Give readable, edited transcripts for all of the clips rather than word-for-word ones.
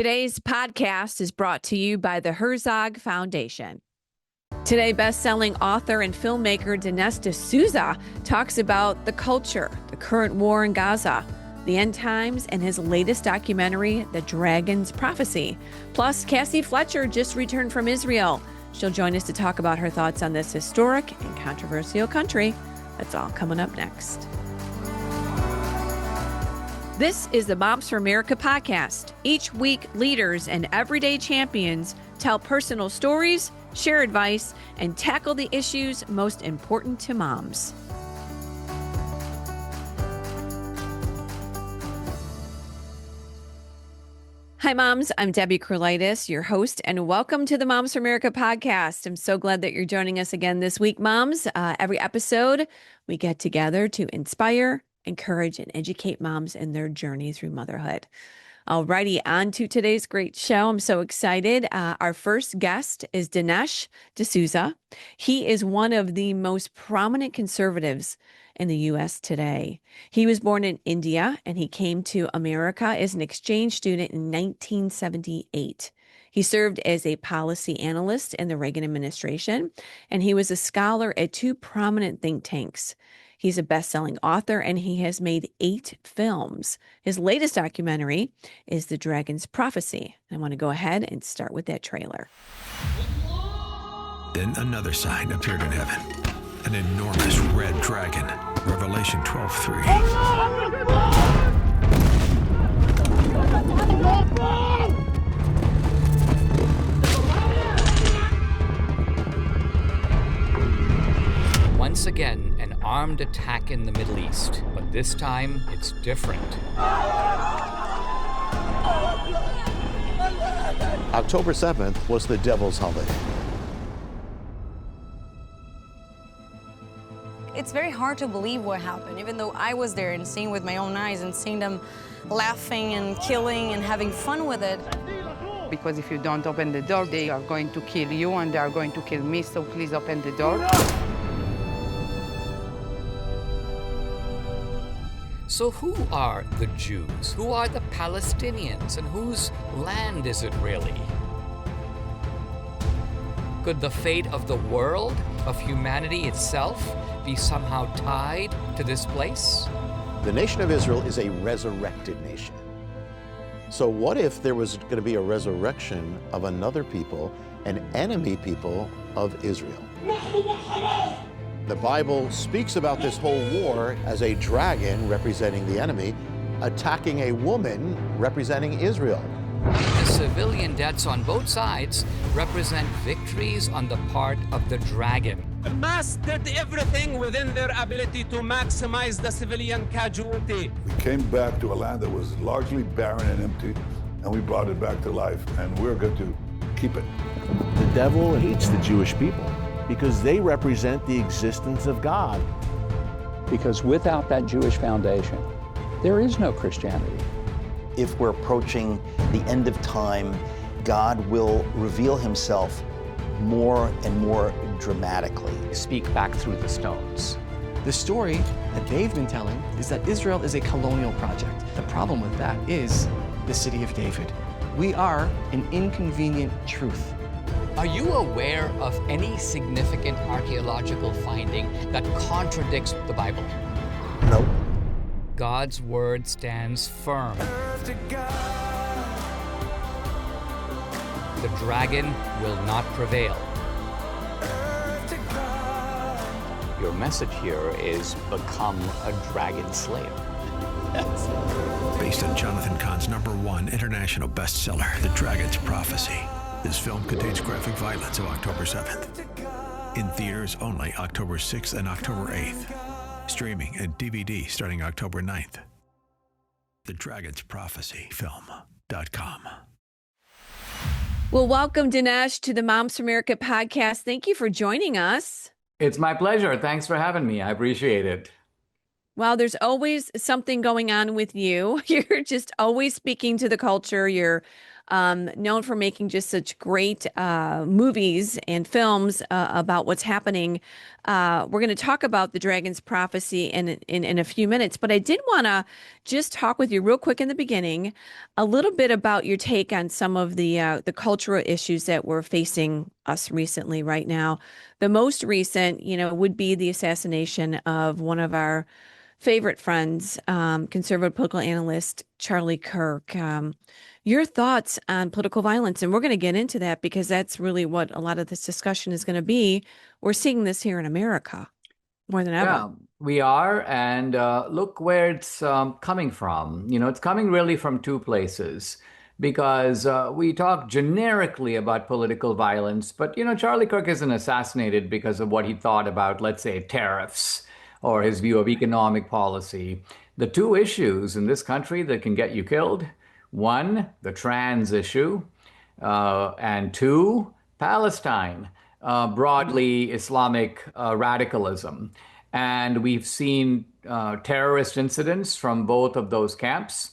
Today's podcast is brought to you by the Herzog Foundation. Today, best-selling author and filmmaker Dinesh D'Souza talks about the culture, the current war in Gaza, the end times, and his latest documentary, The Dragon's Prophecy. Plus, Cassie Fletcher just returned from Israel. She'll join us to talk about her thoughts on this historic and controversial country. That's all coming up next. This is the Moms for America podcast. Each week, leaders and everyday champions tell personal stories, share advice, and tackle the issues most important to moms. Hi, moms. I'm Debbie Krolitis, your host, and welcome to the Moms for America podcast. I'm so glad that you're joining us again this week, moms. Every episode, we get together to inspire, encourage, and educate moms in their journey through motherhood. Alrighty, on to today's great show. I'm so excited. Our first guest is Dinesh D'Souza. He is one of the most prominent conservatives in the U.S. today. He was born in India and he came to America as an exchange student in 1978. He served as a policy analyst in the Reagan administration, and he was a scholar at two prominent think tanks. He's a best-selling author, and he has made 8 films. His latest documentary is The Dragon's Prophecy. I want to go ahead and start with that trailer. Then another sign appeared in heaven, an enormous red dragon. Revelation 12:3. Once again, an armed attack in the Middle East, but this time it's different. October 7th was the devil's holiday. It's very hard to believe what happened, even though I was there and seeing with my own eyes and seeing them laughing and killing and having fun with it. Because if you don't open the door, they are going to kill you and they are going to kill me, so please open the door. So who are the Jews? Who are the Palestinians? And whose land is it really? Could the fate of the world, of humanity itself, be somehow tied to this place? The nation of Israel is a resurrected nation. So what if there was going to be a resurrection of another people, an enemy people of Israel? The Bible speaks about this whole war as a dragon representing the enemy attacking a woman representing Israel. The civilian deaths on both sides represent victories on the part of the dragon. Hamas did everything within their ability to maximize the civilian casualty. We came back to a land that was largely barren and empty, and we brought it back to life, and we're going to keep it. The devil hates the Jewish people because they represent the existence of God. Because without that Jewish foundation, there is no Christianity. If we're approaching the end of time, God will reveal himself more and more dramatically. Speak back through the stones. The story that they've been telling is that Israel is a colonial project. The problem with that is the city of David. We are an inconvenient truth. Are you aware of any significant archaeological finding that contradicts the Bible? No. God's word stands firm. The dragon will not prevail. Your message here is become a dragon slayer. Based on Jonathan Cahn's #1 international bestseller, The Dragon's Prophecy. This film contains graphic violence of October 7th. In theaters only October 6th and October 8th. Streaming and DVD starting October 9th. The Dragon's Prophecy Film.com. Well, welcome, Dinesh, to the Moms for America podcast. Thank you for joining us. It's my pleasure. Thanks for having me. I appreciate it. Well, there's always something going on with you. You're just always speaking to the culture. You're known for making just such great movies and films about what's happening. We're going to talk about the dragon's prophecy in a few minutes, but I did want to just talk with you real quick in the beginning, a little bit about your take on some of the cultural issues that we're facing us recently right now. The most recent, would be the assassination of one of our favorite friends, conservative political analyst Charlie Kirk. Your thoughts on political violence, and we're going to get into that because that's really what a lot of this discussion is going to be. We're seeing this here in America more than ever. Yeah, we are. And look where it's coming from. It's coming really from two places because we talk generically about political violence, but, Charlie Kirk isn't assassinated because of what he thought about, let's say, tariffs or his view of economic policy. The two issues in this country that can get you killed: one, the trans issue, and two, Palestine, broadly Islamic radicalism. And we've seen terrorist incidents from both of those camps.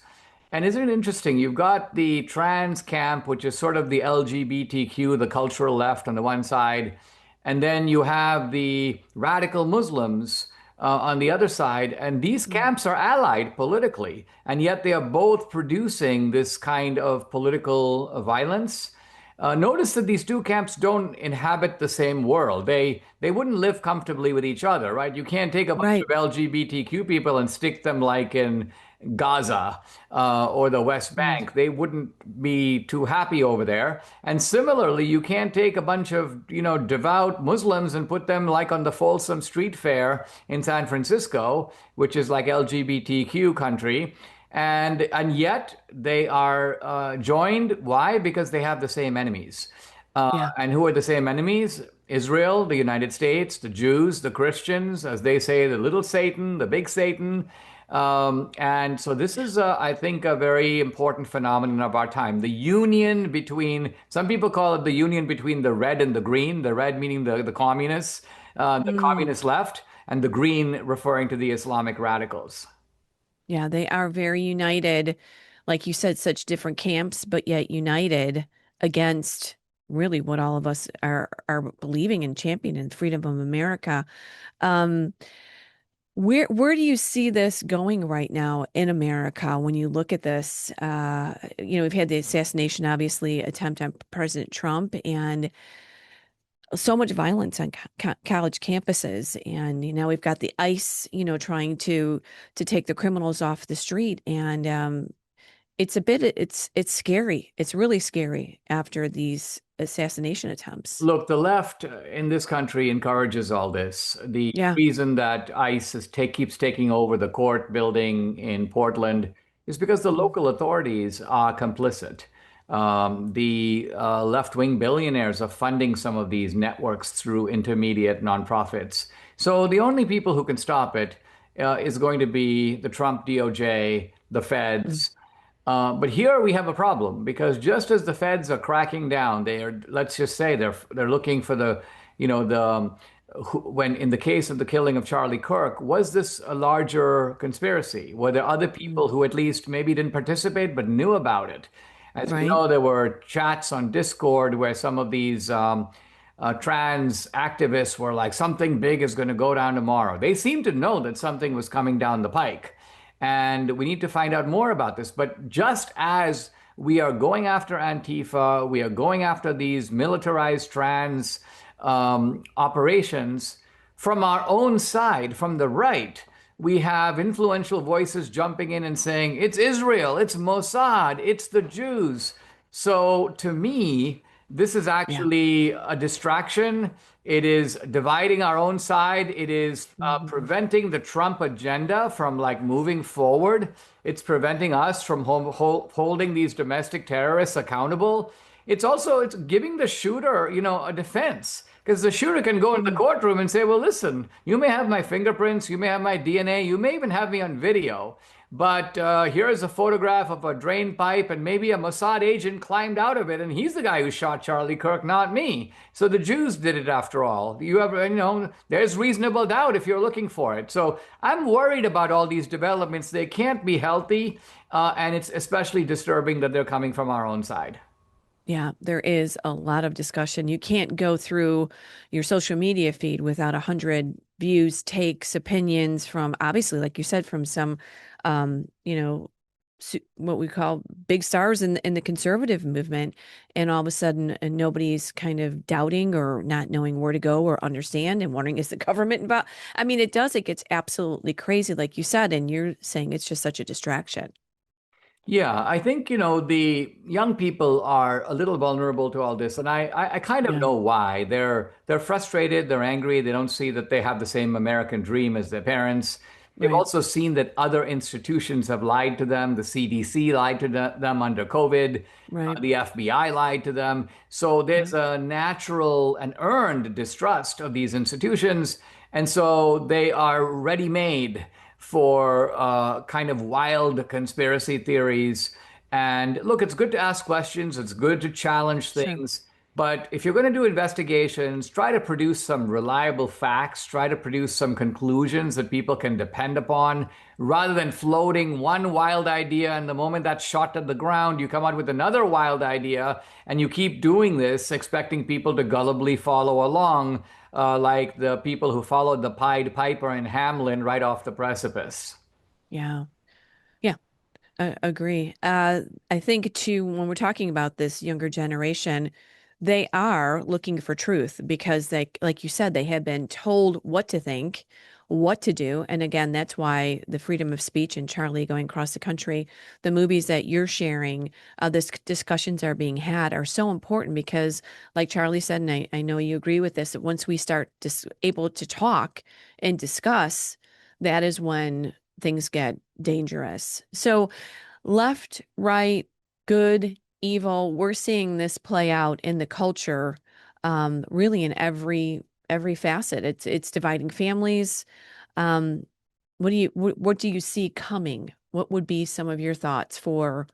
And isn't it interesting? You've got the trans camp, which is sort of the LGBTQ, the cultural left on the one side, and then you have the radical Muslims on the other side. And these camps are allied politically, and yet they are both producing this kind of political violence. Notice that these two camps don't inhabit the same world. They wouldn't live comfortably with each other, right? You can't take a bunch of LGBTQ people and stick them like in Gaza or the West Bank. They wouldn't be too happy over there. And similarly, you can't take a bunch of, devout Muslims and put them like on the Folsom Street Fair in San Francisco, which is like LGBTQ country. And yet they are joined. Why? Because they have the same enemies. And who are the same enemies? Israel, the United States, the Jews, the Christians, as they say, the little Satan, the big Satan. And so this is, I think, a very important phenomenon of our time. The union between, some people call it the union between the red and the green, the red meaning the communists, the communist left, and the green referring to the Islamic radicals. Yeah, they are very united. Like you said, such different camps, but yet united against really what all of us are believing and championing, freedom of America. Where do you see this going right now in America when you look at this? We've had the assassination, obviously, attempt on President Trump, and so much violence on college campuses. And we've got the ICE, trying to take the criminals off the street. And it's scary. It's really scary after these assassination attempts. Look, the left in this country encourages all this. The reason that ICE keeps taking over the court building in Portland is because the local authorities are complicit. The left-wing billionaires are funding some of these networks through intermediate nonprofits. So the only people who can stop it is going to be the Trump DOJ, the feds. But here we have a problem because just as the feds are cracking down, let's just say they're looking for when in the case of the killing of Charlie Kirk, was this a larger conspiracy? Were there other people who at least maybe didn't participate but knew about it? As we know, there were chats on Discord where some of these trans activists were like, something big is going to go down tomorrow. They seemed to know that something was coming down the pike. And we need to find out more about this. But just as we are going after Antifa, we are going after these militarized trans operations, from our own side, from the right, we have influential voices jumping in and saying, it's Israel, it's Mossad, it's the Jews. So to me, this is actually a distraction. It is dividing our own side. It is preventing the Trump agenda from moving forward. It's preventing us from holding these domestic terrorists accountable. It's giving the shooter, a defense. Because the shooter can go in the courtroom and say, well, listen, you may have my fingerprints, you may have my DNA, you may even have me on video, but here's a photograph of a drain pipe and maybe a Mossad agent climbed out of it and he's the guy who shot Charlie Kirk, not me. So the Jews did it after all. There's reasonable doubt if you're looking for it. So I'm worried about all these developments. They can't be healthy, and it's especially disturbing that they're coming from our own side. Yeah, there is a lot of discussion. You can't go through your social media feed without 100 views, takes, opinions from obviously, like you said, from some, you know, what we call big stars in the conservative movement, and all of a sudden, nobody's kind of doubting or not knowing where to go or understand and wondering, is the government involved? I mean, it does. It gets absolutely crazy, like you said, and you're saying it's just such a distraction. Yeah, I think, the young people are a little vulnerable to all this, and I kind of Yeah, know why. They're frustrated, they're angry, they don't see that they have the same American dream as their parents. They've right, also seen that other institutions have lied to them. The CDC lied to them under COVID. right, The FBI lied to them. So there's right. a natural and earned distrust of these institutions. And so they are ready made for kind of wild conspiracy theories. And look, it's good to ask questions, it's good to challenge Sure. things. But if you're going to do investigations, try to produce some reliable facts, try to produce some conclusions that people can depend upon, rather than floating one wild idea. And the moment that's shot to the ground, you come out with another wild idea, and you keep doing this, expecting people to gullibly follow along, like the people who followed the Pied Piper in Hamlin right off the precipice. Yeah. Yeah. I agree. I think too, when we're talking about this younger generation, they are looking for truth because they, like you said, they have been told what to think, what to do. And again, that's why the freedom of speech and Charlie going across the country, the movies that you're sharing, this discussions are being had are so important because, like Charlie said, and I know you agree with this, that once we start able to talk and discuss, that is when things get dangerous. So, left, right, good, evil, we're seeing this play out in the culture, really in every facet. It's dividing families. Um, what do you see coming? What would be some of your thoughts for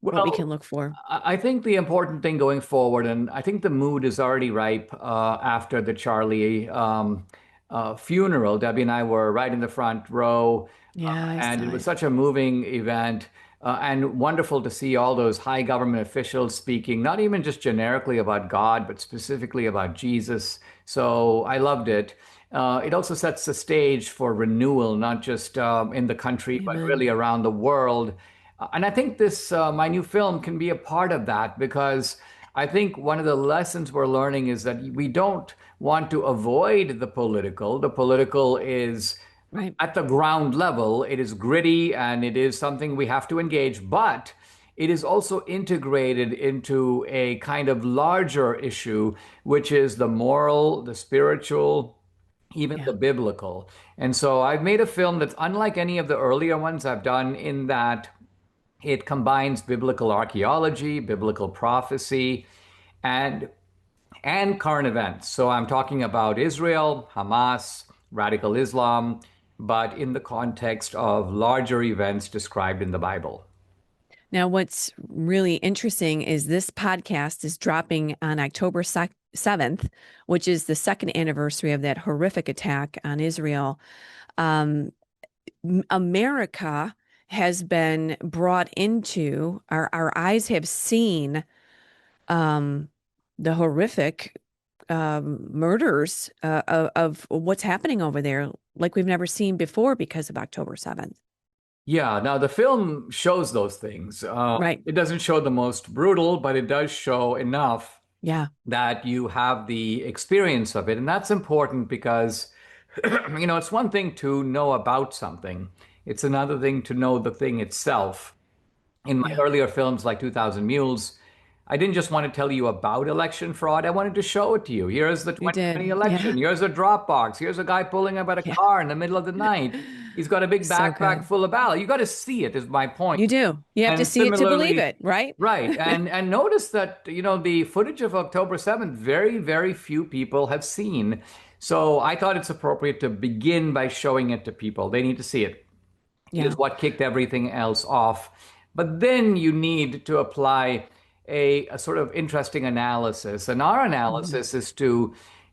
what we can Well, look for? I think the important thing going forward, and I think the mood is already ripe after the Charlie funeral. Debbie and I were right in the front row, Yeah, I and saw it was it. such a moving event. And wonderful to see all those high government officials speaking, not even just generically about God, but specifically about Jesus. So I loved it. It also sets the stage for renewal, not just in the country, but Amen. really around the world. And I think this, my new film, can be a part of that because I think one of the lessons we're learning is that we don't want to avoid the political. The political is Right. at the ground level, it is gritty and it is something we have to engage, but it is also integrated into a kind of larger issue, which is the moral, the spiritual, even the Yeah. biblical. And so I've made a film that's unlike any of the earlier ones I've done in that it combines biblical archaeology, biblical prophecy, and current events. So I'm talking about Israel, Hamas, radical Islam, but in the context of larger events described in the Bible. Now, what's really interesting is this podcast is dropping on October 7th, which is the second anniversary of that horrific attack on Israel. Um, America has been brought into, our eyes have seen um, the horrific murders of what's happening over there like we've never seen before because of October 7th. Yeah, now the film shows those things. Right. It doesn't show the most brutal, but it does show enough Yeah. that you have the experience of it. And that's important because, it's one thing to know about something, it's another thing to know the thing itself. In my Yeah. earlier films like 2000 Mules, I didn't just want to tell you about election fraud. I wanted to show it to you. Here's the You 2020 did. Yeah. election. Here's a drop box. Here's a guy pulling up at a Yeah. car in the middle of the night. He's got a big So backpack good. full of ballots. You got to see it, is my point. You do. You have to And see it to believe similarly, it, right? right. And notice that, the footage of October 7th, very, very few people have seen. So I thought it's appropriate to begin by showing it to people. They need to see it. It Yeah. is what kicked everything else off. But then you need to apply a sort of interesting analysis. And our Hmm. analysis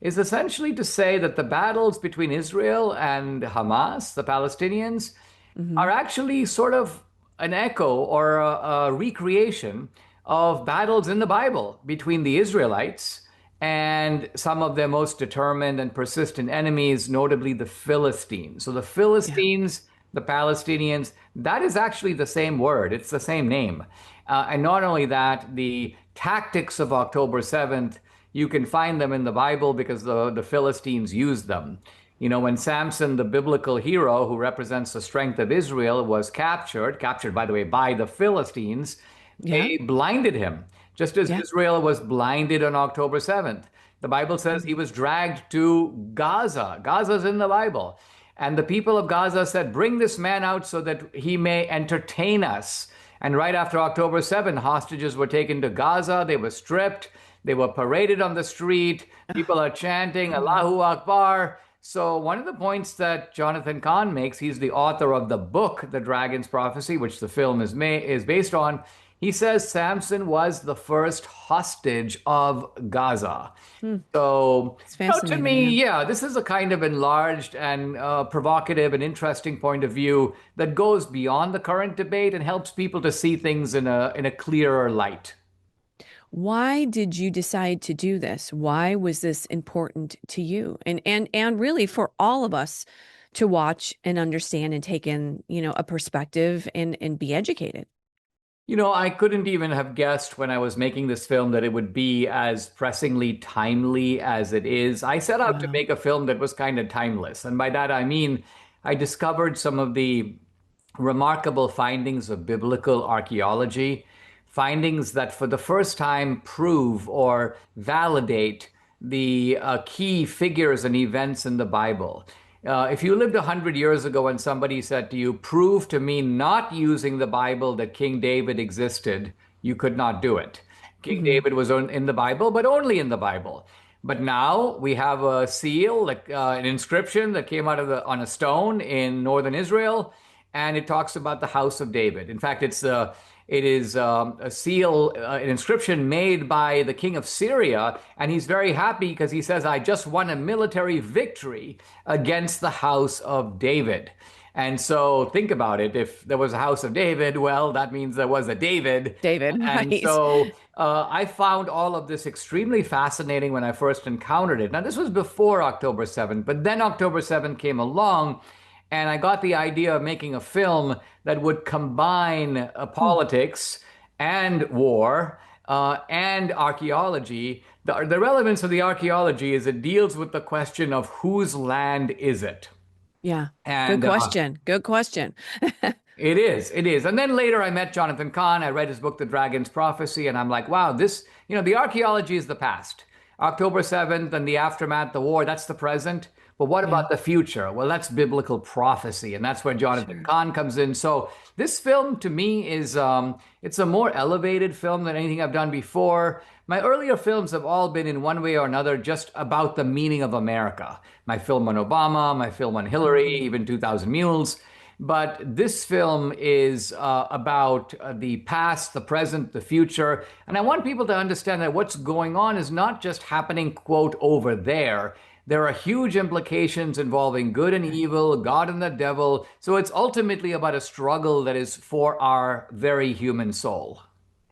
is essentially to say that the battles between Israel and Hamas, the Palestinians, Hmm. are actually sort of an echo or a recreation of battles in the Bible between the Israelites and some of their most determined and persistent enemies, notably the Philistines. So the Philistines, the Palestinians, that is actually the same word, it's the same name. And not only that, the tactics of October 7th, you can find them in the Bible because the Philistines used them. You know, when Samson, the biblical hero who represents the strength of Israel, was captured, by the way, by the Philistines, Yeah. they blinded him, just as Yeah. Israel was blinded on October 7th. The Bible says he was dragged to Gaza. Gaza's in the Bible. And the people of Gaza said, bring this man out so that he may entertain us. And right after October 7th, hostages were taken to Gaza. They were stripped. They were paraded on the street. People are chanting, Allahu Akbar. So one of the points that Jonathan Cahn makes, he's the author of the book, The Dragon's Prophecy, which the film is based on. He says Samson was the first hostage of Gaza. So, It's you know, to fascinating, me, yeah, this is a kind of enlarged and provocative and interesting point of view that goes beyond the current debate and helps people to see things in a clearer light. Why did you decide to do this? Why was this important to you? And really for all of us to watch and understand and take in, a perspective and be educated. You know, I couldn't even have guessed when I was making this film that it would be as pressingly timely as it is. I set out to Wow. make a film that was kind of timeless. And by that, I mean, I discovered some of the remarkable findings of biblical archaeology, findings that for the first time prove or validate the key figures and events in the Bible. If you lived 100 years ago and somebody said to you, prove to me not using the Bible that King David existed, you could not do it. King David was in the Bible, but only in the Bible. But now we have a seal, like an inscription that came out of on a stone in northern Israel, and it talks about the house of David. In fact, it is a seal, an inscription made by the king of Syria, and he's very happy because he says, I just won a military victory against the house of David. And so think about it. If there was a house of David, well, that means there was a David. David, And right. so I found all of this extremely fascinating when I first encountered it. Now, this was before October 7th, but then October 7th came along. And I got the idea of making a film that would combine politics and war and archaeology. The relevance of the archaeology is it deals with the question of whose land is it? Yeah. And Good question. Good question. it is. It is. And then later I met Jonathan Cahn. I read his book, The Dragon's Prophecy, and I'm like, wow, this, the archaeology is the past. October 7th and the aftermath, the war, that's the present. But what about the future? Well, that's biblical prophecy, and that's where Jonathan Cahn comes in. So this film, to me, is it's a more elevated film than anything I've done before. My earlier films have all been, in one way or another, just about the meaning of America. My film on Obama, my film on Hillary, even 2000 Mules. But this film is about the past, the present, the future. And I want people to understand that what's going on is not just happening, quote, over there. There are huge implications involving good and evil, God and the devil. So it's ultimately about a struggle that is for our very human soul.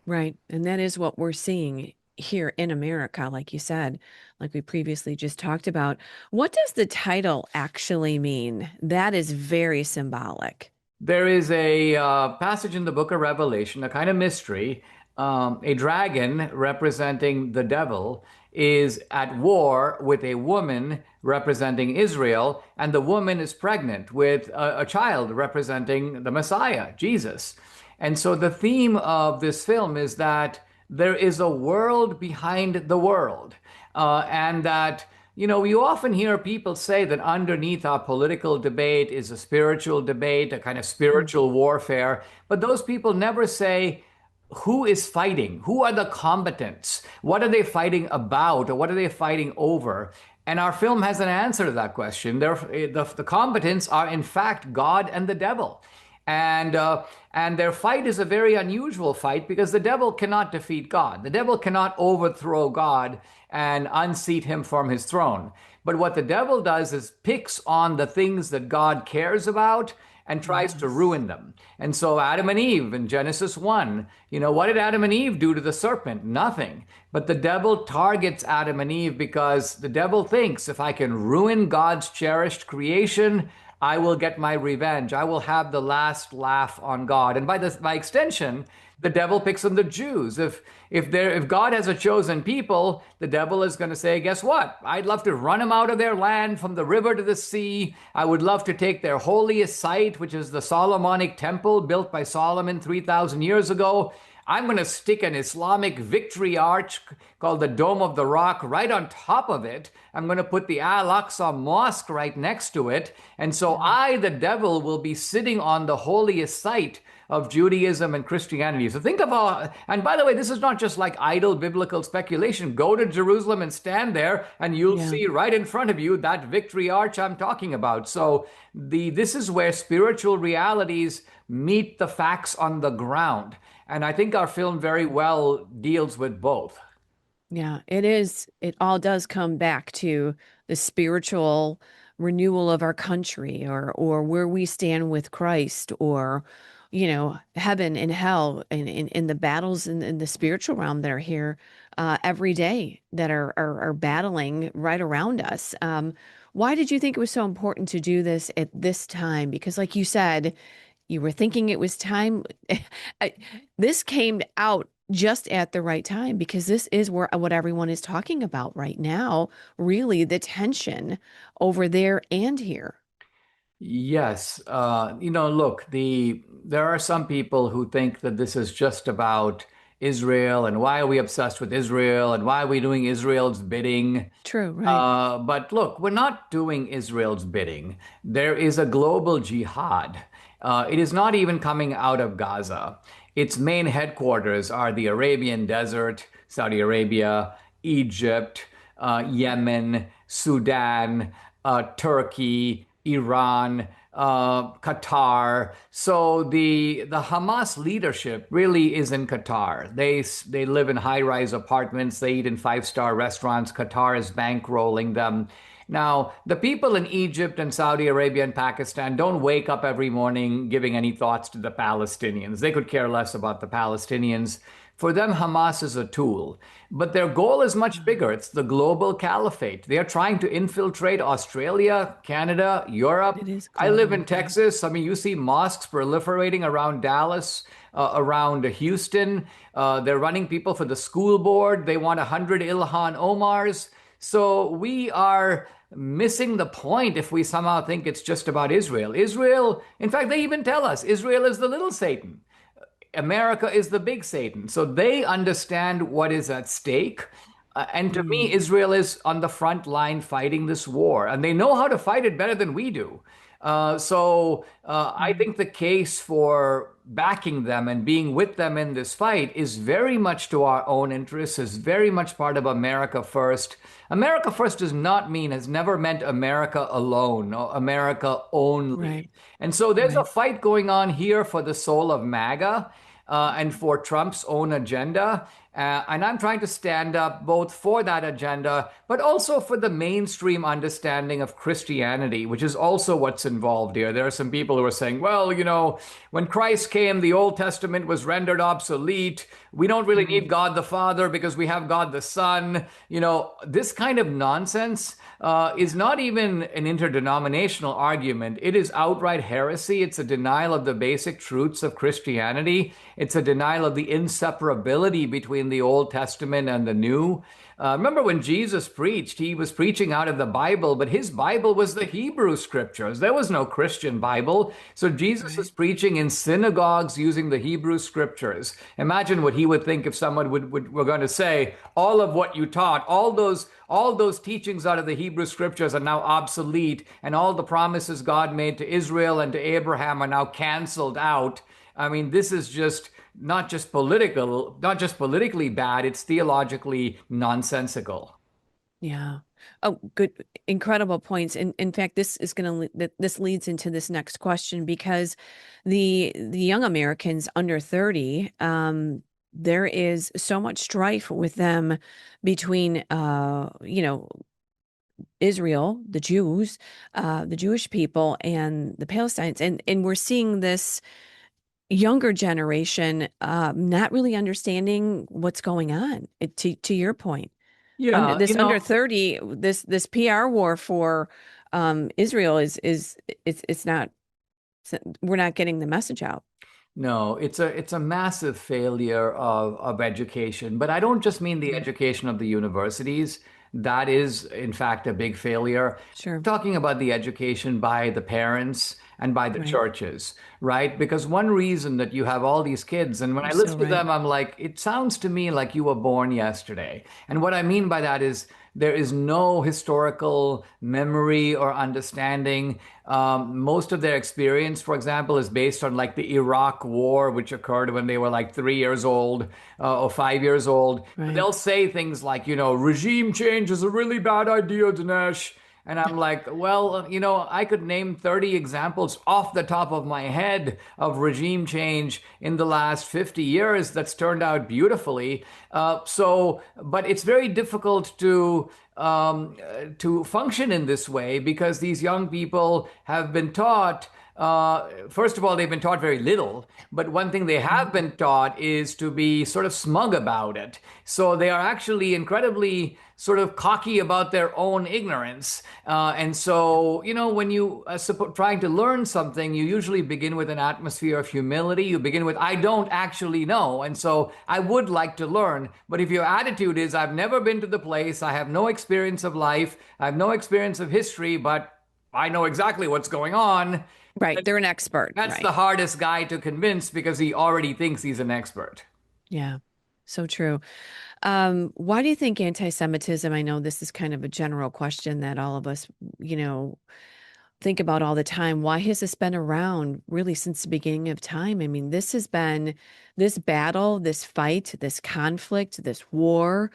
Right. And that is what we're seeing here in America, like you said, like we previously just talked about. What does the title actually mean? That is very symbolic. There is a passage in the book of Revelation, a kind of mystery. A dragon representing the devil is at war with a woman representing Israel, and the woman is pregnant with a child representing the Messiah, Jesus. And so the theme of this film is that there is a world behind the world, and that we often hear people say that underneath our political debate is a spiritual debate, a kind of spiritual warfare, but those people never say, who is fighting? Who are the combatants? What are they fighting about, or what are they fighting over? And our film has an answer to that question. The combatants are, in fact, God and the devil. And their fight is a very unusual fight because the devil cannot defeat God. The devil cannot overthrow God and unseat him from his throne. But what the devil does is picks on the things that God cares about and tries to ruin them. And so Adam and Eve in Genesis 1, what did Adam and Eve do to the serpent? Nothing. But the devil targets Adam and Eve because the devil thinks if I can ruin God's cherished creation, I will get my revenge. I will have the last laugh on God. And by extension, the devil picks on the Jews. If God has a chosen people, the devil is going to say, guess what? I'd love to run them out of their land from the river to the sea. I would love to take their holiest site, which is the Solomonic temple built by Solomon 3,000 years ago. I'm going to stick an Islamic victory arch called the Dome of the Rock right on top of it. I'm going to put the Al-Aqsa Mosque right next to it. And so I, the devil, will be sitting on the holiest site of Judaism and Christianity. So think of and by the way, this is not just like idle biblical speculation. Go to Jerusalem and stand there and you'll see right in front of you that victory arch I'm talking about. So this is where spiritual realities meet the facts on the ground. And I think our film very well deals with both. Yeah, it is. It all does come back to the spiritual renewal of our country or where we stand with Christ or, heaven and hell and in the battles in the spiritual realm that are here every day that are battling right around us. Why did you think it was so important to do this at this time? Because like you said, you were thinking it was time. This came out just at the right time because this is what everyone is talking about right now, really the tension over there and here. Yes. Look, there are some people who think that this is just about Israel and why are we obsessed with Israel and why are we doing Israel's bidding? True, right. But look, we're not doing Israel's bidding. There is a global jihad. It is not even coming out of Gaza. Its main headquarters are the Arabian Desert, Saudi Arabia, Egypt, Yemen, Sudan, Turkey, Iran, Qatar. So the Hamas leadership really is in Qatar. They live in high-rise apartments. They eat in five-star restaurants. Qatar is bankrolling them. Now, the people in Egypt and Saudi Arabia and Pakistan don't wake up every morning giving any thoughts to the Palestinians. They could care less about the Palestinians. For them, Hamas is a tool. But their goal is much bigger. It's the global caliphate. They are trying to infiltrate Australia, Canada, Europe. I live in Texas. I mean, you see mosques proliferating around Dallas, around Houston. They're running people for the school board. They want 100 Ilhan Omars. So we are missing the point if we somehow think it's just about Israel. Israel, in fact, they even tell us Israel is the little Satan. America is the big Satan. So they understand what is at stake. And to me, Israel is on the front line fighting this war. And they know how to fight it better than we do. I think the case for backing them and being with them in this fight is very much to our own interests, is very much part of America First. America First has never meant America alone or America only. Right. And so there's a fight going on here for the soul of MAGA and for Trump's own agenda. And I'm trying to stand up both for that agenda, but also for the mainstream understanding of Christianity, which is also what's involved here. There are some people who are saying, well, when Christ came, the Old Testament was rendered obsolete. We don't really need God the Father because we have God the Son. This kind of nonsense is not even an interdenominational argument. It is outright heresy. It's a denial of the basic truths of Christianity. It's a denial of the inseparability between the Old Testament and the New. Remember when Jesus preached, he was preaching out of the Bible, but his Bible was the Hebrew scriptures. There was no Christian Bible. So Jesus is preaching in synagogues using the Hebrew scriptures. Imagine what he would think if someone were going to say, all of what you taught, all those teachings out of the Hebrew scriptures are now obsolete, and all the promises God made to Israel and to Abraham are now canceled out. I mean, this is just not just politically bad, it's theologically nonsensical. Yeah. Oh, good. Incredible points. And in fact, this leads into this next question because the young Americans under 30, there is so much strife with them between, Israel, the Jews, the Jewish people, and the Palestinians, and we're seeing this younger generation not really understanding what's going on. To your point, Yeah, this under 30, this PR war for Israel it's not we're not getting the message out. No, it's a massive failure of education. But I don't just mean the education of the universities. That is, in fact, a big failure. Sure. I'm talking about the education by the parents and by the churches, right? Because one reason that you have all these kids, and when I listen to them, I'm like, it sounds to me like you were born yesterday. And what I mean by that is there is no historical memory or understanding. Most of their experience, for example, is based on like the Iraq War, which occurred when they were like 3 years old or 5 years old. They'll say things like, regime change is a really bad idea, Dinesh. And I'm like, well, I could name 30 examples off the top of my head of regime change in the last 50 years that's turned out beautifully. But it's very difficult to function in this way because these young people have been taught. First of all, they've been taught very little, but one thing they have been taught is to be sort of smug about it. So they are actually incredibly sort of cocky about their own ignorance. And so, when you trying to learn something, you usually begin with an atmosphere of humility. You begin with, I don't actually know. And so I would like to learn. But if your attitude is, I've never been to the place, I have no experience of life, I have no experience of history, but I know exactly what's going on. Right. They're an expert. That's the hardest guy to convince because he already thinks he's an expert. Yeah, so true. Why do you think anti-Semitism, I know this is kind of a general question that all of us, think about all the time. Why has this been around really since the beginning of time? I mean, this has been this battle, this fight, this conflict, this war,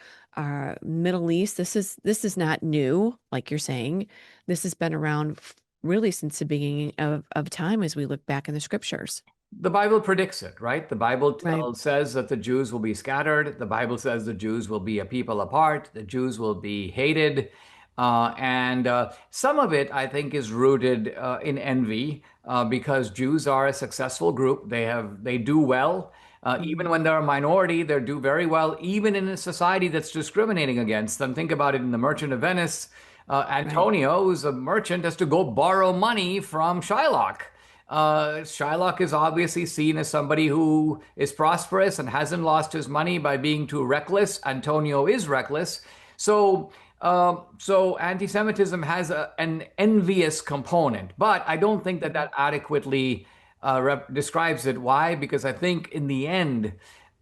Middle East. This is not new, like you're saying. This has been around really since the beginning of time as we look back in the scriptures. The Bible predicts it, right? The Bible says that the Jews will be scattered. The Bible says the Jews will be a people apart. The Jews will be hated. And some of it, I think, is rooted in envy because Jews are a successful group. They do well. Even when they're a minority, they do very well, even in a society that's discriminating against them. Think about it in The Merchant of Venice. Antonio, who's a merchant, has to go borrow money from Shylock. Shylock is obviously seen as somebody who is prosperous and hasn't lost his money by being too reckless. Antonio is reckless. So anti-Semitism has an envious component, but I don't think that adequately describes it. Why? Because I think in the end,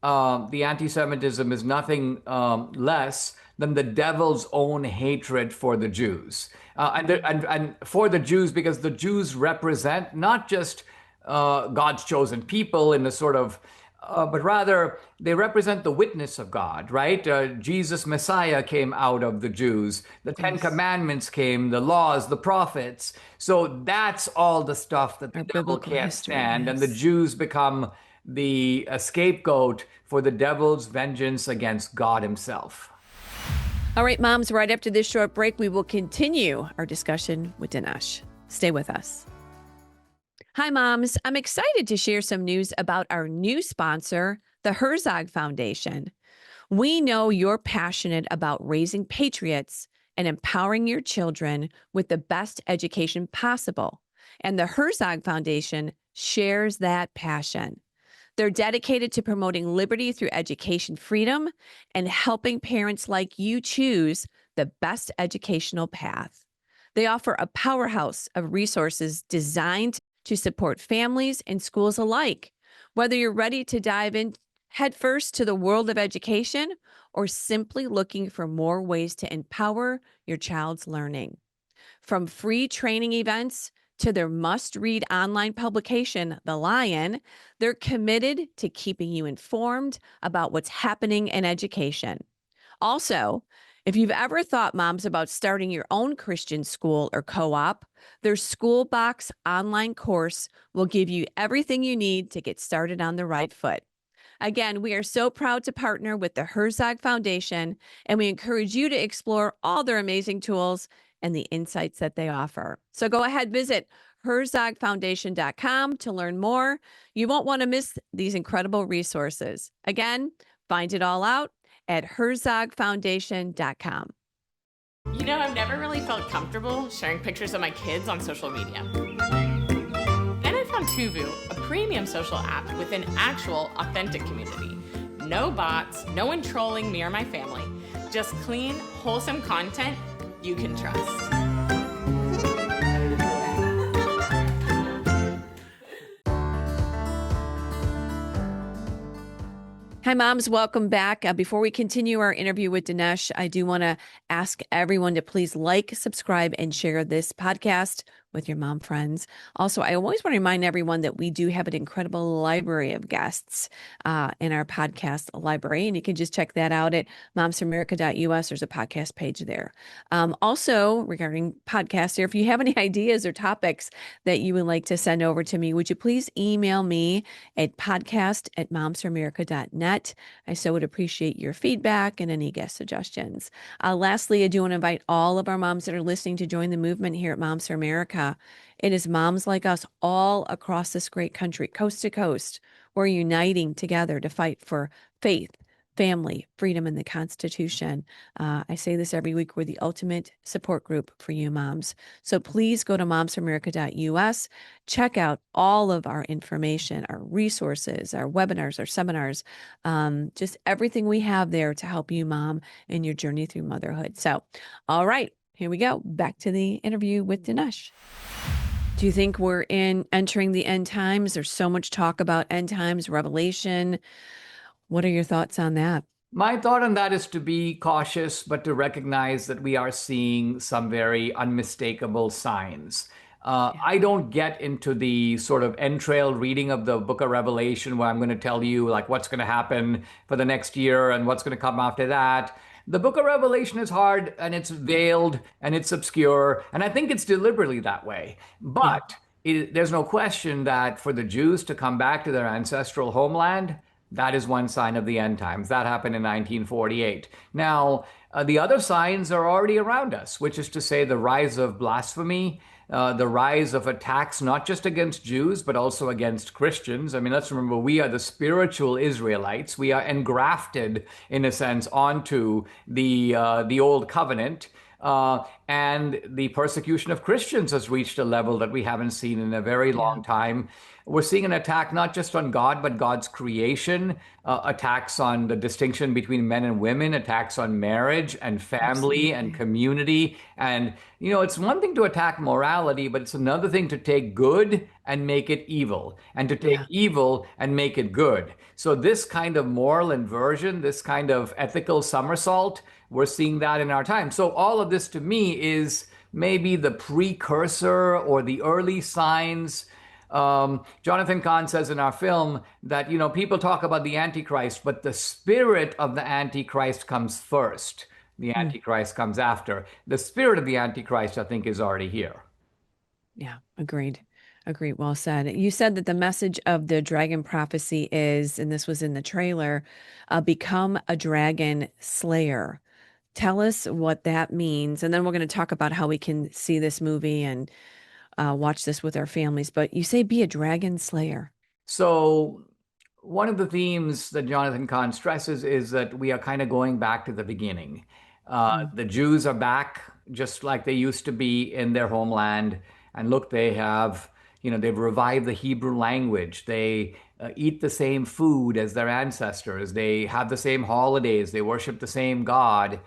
the anti-Semitism is nothing less than the devil's own hatred for the Jews. And for the Jews, because the Jews represent not just God's chosen people in a sort of, but rather they represent the witness of God, right? Jesus Messiah came out of the Jews. The Ten Commandments came, the laws, the prophets. So that's all the stuff that the devil can't stand. And the Jews become the scapegoat for the devil's vengeance against God himself. All right, moms, right after this short break, we will continue our discussion with Dinesh. Stay with us. Hi, moms. I'm excited to share some news about our new sponsor, the Herzog Foundation. We know you're passionate about raising patriots and empowering your children with the best education possible. And the Herzog Foundation shares that passion. They're dedicated to promoting liberty through education freedom and helping parents like you choose the best educational path. They offer a powerhouse of resources designed to support families and schools alike. Whether you're ready to dive in headfirst to the world of education or simply looking for more ways to empower your child's learning. From free training events to their must-read online publication, The Lion, they're committed to keeping you informed about what's happening in education. Also, if you've ever thought, moms, about starting your own Christian school or co-op, their School Box online course will give you everything you need to get started on the right foot. Again, we are so proud to partner with the Herzog Foundation, and we encourage you to explore all their amazing tools and the insights that they offer. So go ahead, visit herzogfoundation.com to learn more. You won't want to miss these incredible resources. Again, find it all out at herzogfoundation.com. You know, I've never really felt comfortable sharing pictures of my kids on social media. Then I found Tuvu, a premium social app with an actual, authentic community. No bots, no one trolling me or my family. Just clean, wholesome content you can trust. Hi, moms. Welcome back. Before we continue our interview with Dinesh, I do want to ask everyone to please like, subscribe, and share this podcast with your mom friends. Also, I always want to remind everyone that we do have an incredible library of guests in our podcast library, and you can just check that out at momsforamerica.us. There's a podcast page there. Also, regarding podcasts here, if you have any ideas or topics that you would like to send over to me, would you please email me at podcast@momsforamerica.net. I so would appreciate your feedback and any guest suggestions. Lastly, I do want to invite all of our moms that are listening to join the movement here at Moms for America. It is moms like us all across this great country, coast to coast. We're uniting together to fight for faith, family, freedom, and the Constitution. I say this every week. We're the ultimate support group for you moms. So please go to momsforamerica.us. Check out all of our information, our resources, our webinars, our seminars, just everything we have there to help you, mom, in your journey through motherhood. So, all right. Here we go. Back to the interview with Dinesh. Do you think we're entering the end times? There's so much talk about end times, Revelation. What are your thoughts on that? My thought on that is to be cautious, but to recognize that we are seeing some very unmistakable signs. I don't get into the sort of entrailed reading of the book of Revelation where I'm going to tell you like what's going to happen for the next year and what's going to come after that. The book of Revelation is hard and it's veiled and it's obscure, and I think it's deliberately that way. But there's no question that for the Jews to come back to their ancestral homeland, that is one sign of the end times. That happened in 1948. Now, the other signs are already around us, which is to say the rise of blasphemy, the rise of attacks, not just against Jews, but also against Christians. I mean, let's remember, we are the spiritual Israelites. We are engrafted, in a sense, onto the old covenant. And the persecution of Christians has reached a level that we haven't seen in a very long time. We're seeing an attack not just on God, but God's creation, attacks on the distinction between men and women, attacks on marriage and family and community. And, you know, it's one thing to attack morality, but it's another thing to take good and make it evil, and to take evil and make it good. So this kind of moral inversion, this kind of ethical somersault, we're seeing that in our time. So all of this to me is maybe the precursor or the early signs. Jonathan Kahn says in our film that, you know, people talk about the Antichrist, but the spirit of the Antichrist comes first. The Antichrist comes after. The spirit of the Antichrist, I think, is already here. Yeah, agreed. Agreed. Well said. You said that the message of the dragon prophecy is, and this was in the trailer, become a dragon slayer. Tell us what that means. And then we're going to talk about how we can see this movie and watch this with our families. But you say be a dragon slayer. So one of the themes that Jonathan Kahn stresses is that we are kind of going back to the beginning. The Jews are back just like they used to be in their homeland. And look, they have, you know, they've revived the Hebrew language. They eat the same food as their ancestors. They have the same holidays. They worship the same God.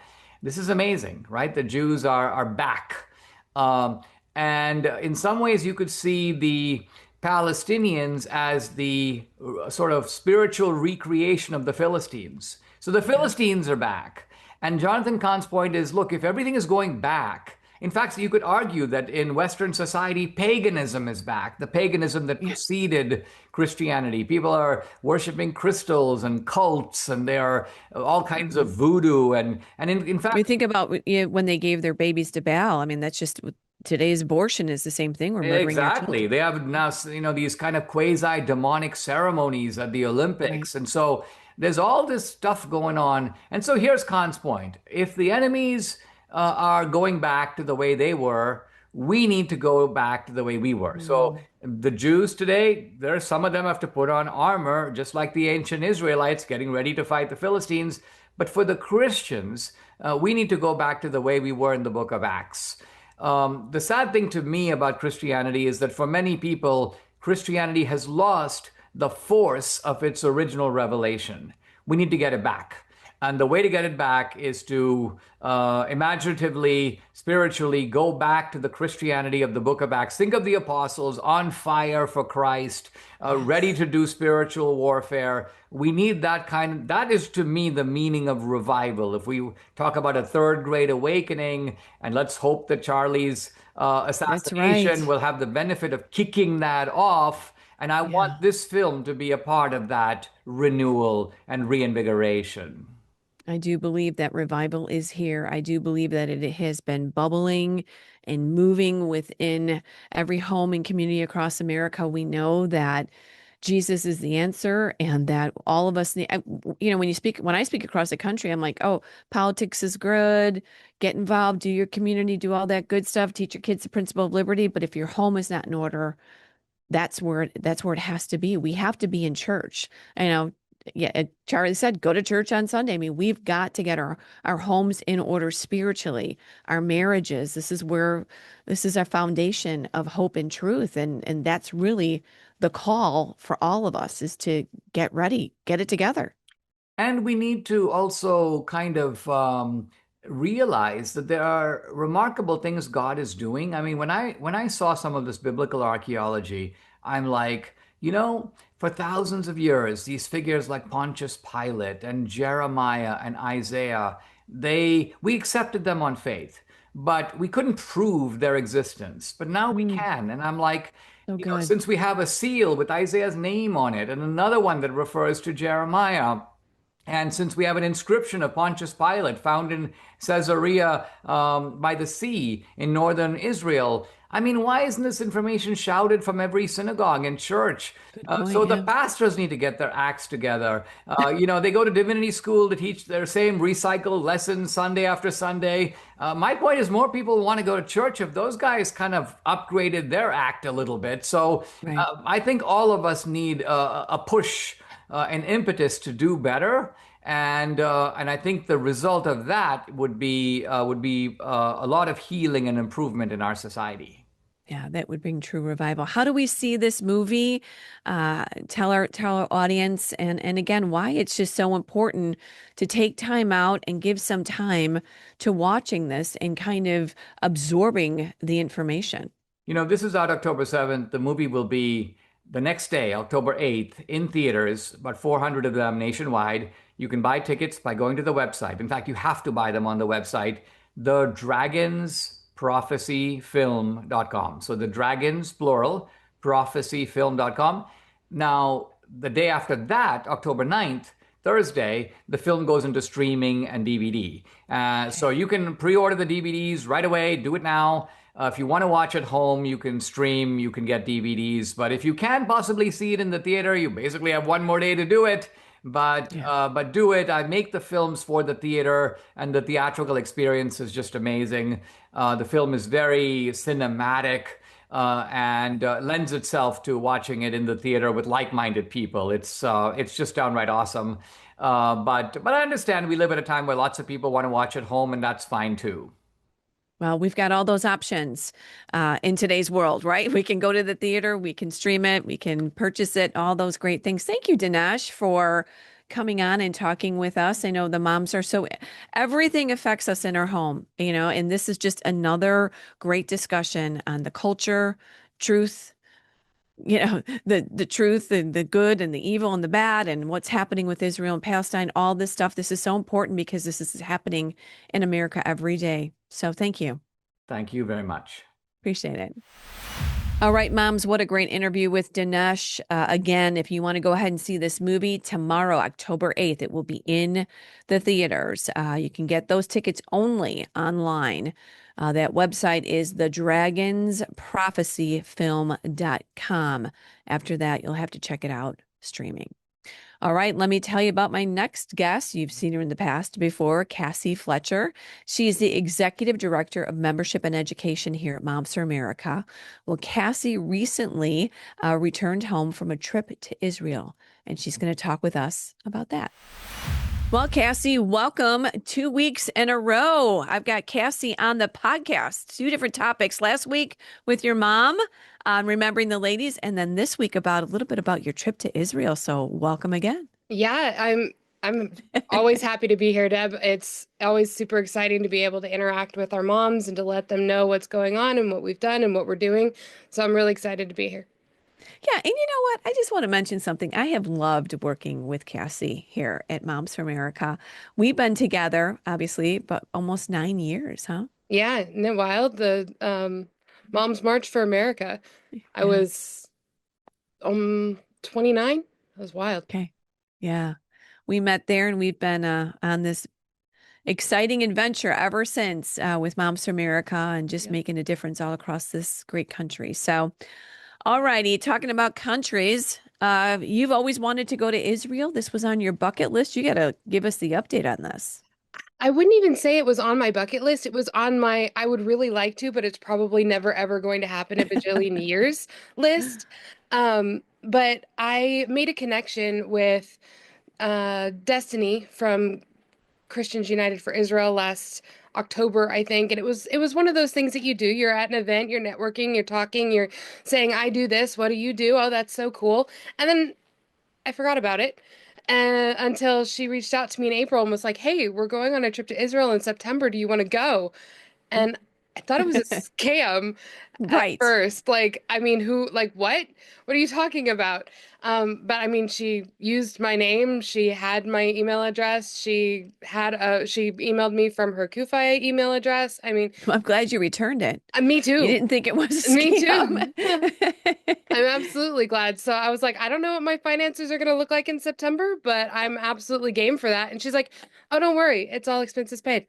This is amazing, right? The Jews are back. And in some ways, you could see the Palestinians as the sort of spiritual recreation of the Philistines. So the Philistines are back. And Jonathan Kahn's point is, look, if everything is going back, in fact, you could argue that in Western society, paganism is back, the paganism that preceded Christianity. People are worshiping crystals and cults, and there are all kinds of voodoo. And in fact, we think about when they gave their babies to Baal. I mean, that's just today's abortion is the same thing. We're murdering our children. They have now, you know, these kind of quasi-demonic ceremonies at the Olympics. And so there's all this stuff going on. And so here's Kahn's point. If the enemies are going back to the way they were, we need to go back to the way we were. So the Jews today, some of them have to put on armor, just like the ancient Israelites getting ready to fight the Philistines. But for the Christians, we need to go back to the way we were in the book of Acts. The sad thing to me about Christianity is that for many people, Christianity has lost the force of its original revelation. We need to get it back. And the way to get it back is to imaginatively, spiritually go back to the Christianity of the book of Acts. Think of the apostles on fire for Christ, ready to do spiritual warfare. We need that is to me the meaning of revival. If we talk about a third great awakening, and let's hope that Charlie's assassination will have the benefit of kicking that off. And I want this film to be a part of that renewal and reinvigoration. I do believe that revival is here. I do believe that it has been bubbling and moving within every home and community across America. We know that Jesus is the answer, and that all of us need, when I speak across the country, I'm like, oh, politics is good. Get involved, do your community, do all that good stuff, teach your kids the principle of liberty. But if your home is not in order, that's where it has to be. We have to be in church. Charlie said, go to church on Sunday. I mean, we've got to get our homes in order spiritually, our marriages. This is our foundation of hope and truth. And that's really the call for all of us, is to get ready, get it together. And we need to also kind of realize that there are remarkable things God is doing. I mean, when I saw some of this biblical archaeology, I'm like, for thousands of years, these figures like Pontius Pilate and Jeremiah and Isaiah, we accepted them on faith, but we couldn't prove their existence. But now we can. And I'm like, since we have a seal with Isaiah's name on it and another one that refers to Jeremiah, and since we have an inscription of Pontius Pilate found in Caesarea by the sea in northern Israel, I mean, why isn't this information shouted from every synagogue and church? The pastors need to get their acts together. They go to divinity school to teach their same recycled lessons Sunday after Sunday. My point is, more people want to go to church if those guys kind of upgraded their act a little bit. So I think all of us need a push, an impetus to do better. And I think the result of that would be a lot of healing and improvement in our society. Yeah, that would bring true revival. How do we see this movie? Tell our audience, and again, why it's just so important to take time out and give some time to watching this and kind of absorbing the information. This is out October 7th. The movie will be the next day, October 8th, in theaters, about 400 of them nationwide. You can buy tickets by going to the website. In fact, you have to buy them on the website, thedragonsprophecyfilm.com. So the dragons, plural, prophecyfilm.com. Now, the day after that, October 9th, Thursday, the film goes into streaming and DVD. So you can pre-order the DVDs right away. Do it now. If you want to watch at home, you can stream, you can get DVDs. But if you can't possibly see it in the theater, you basically have one more day to do it. But do it. I make the films for the theater, and the theatrical experience is just amazing. The film is very cinematic and lends itself to watching it in the theater with like-minded people. It's just downright awesome. But I understand we live at a time where lots of people want to watch at home, and that's fine too. Well, we've got all those options in today's world, right? We can go to the theater, we can stream it, we can purchase it, all those great things. Thank you, Dinesh, for coming on and talking with us. I know the moms are everything affects us in our home, and this is just another great discussion on the culture, truth, the truth and the good and the evil and the bad and what's happening with Israel and Palestine, all this stuff. This is so important because this is happening in America every day. So thank you. Thank you very much. Appreciate it. All right, moms, what a great interview with Dinesh. Again, if you want to go ahead and see this movie tomorrow, October 8th, it will be in the theaters. You can get those tickets only online. That website is thedragonsprophecyfilm.com. After that, you'll have to check it out streaming. All right, let me tell you about my next guest. You've seen her in the past before, Cassie Fletcher. She is the Executive Director of Membership and Education here at Moms for America. Well, Cassie recently returned home from a trip to Israel, and she's going to talk with us about that. Well, Cassie, welcome 2 weeks in a row. I've got Cassie on the podcast, two different topics. Last week with your mom on remembering the ladies, and then this week about a little bit about your trip to Israel. So welcome again. Yeah, I'm always happy to be here, Deb. It's always super exciting to be able to interact with our moms and to let them know what's going on and what we've done and what we're doing. So I'm really excited to be here. Yeah, and you know what? I just want to mention something. I have loved working with Cassie here at Moms for America. We've been together, obviously, but almost 9 years, huh? Yeah, isn't it wild? The Moms March for America. I Yeah. was 29. That was wild. Okay. Yeah. We met there and we've been on this exciting adventure ever since with Moms for America and just making a difference all across this great country. So, all righty, talking about countries, you've always wanted to go to Israel. This was on your bucket list. You got to give us the update on this. I wouldn't even say it was on my bucket list. It was on my I would really like to, but it's probably never ever going to happen a bajillion years list. But I made a connection with Destiny from Christians United for Israel last October, I think, and it was one of those things that you do. You're at an event, you're networking, you're talking, you're saying, "I do this. What do you do? Oh, that's so cool." And then I forgot about it until she reached out to me in April and was like, "Hey, we're going on a trip to Israel in September. Do you want to go?" And I thought it was a scam at Right. first. Like, I mean, what? What are you talking about? But I mean, she used my name. She had my email address. She emailed me from her Kufi email address. I mean, I'm glad you returned it. me You too. didn't think it was a Me scam. too. I'm absolutely glad. So I was like, I don't know what my finances are going to look like in September, but I'm absolutely game for that. And she's like, "Oh, don't worry. It's all expenses paid."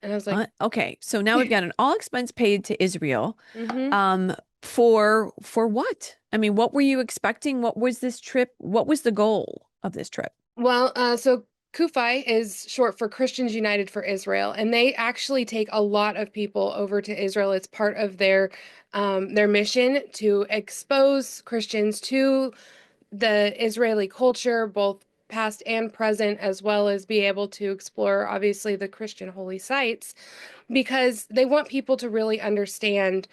And I was like, Okay, so now we've got an all expense paid to Israel. mm-hmm. For what? I mean, what were you expecting? What was this trip? What was the goal of this trip? Well, so Kufi is short for Christians United for Israel, and they actually take a lot of people over to Israel. It's part of their mission to expose Christians to the Israeli culture, both past and present, as well as be able to explore, obviously, the Christian holy sites, because they want people to really understand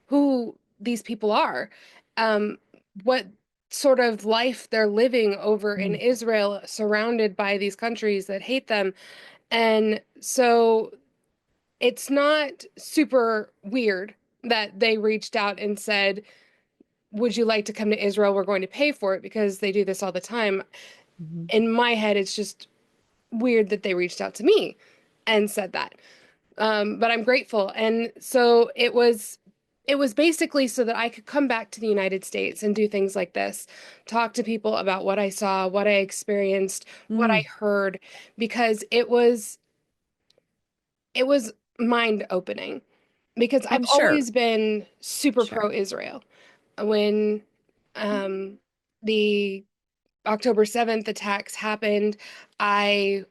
who these people are, um, what sort of life they're living over in Israel, surrounded by these countries that hate them. And so it's not super weird that they reached out and said, "Would you like to come to Israel? We're going to pay for it," because they do this all the time. In my head, it's just weird that they reached out to me and said that. But I'm grateful. And so it was basically so that I could come back to the United States and do things like this, talk to people about what I saw, what I experienced, what I heard, because it was mind opening. Because I've I'm sure. always been super pro-Israel. When the October 7th attacks happened, I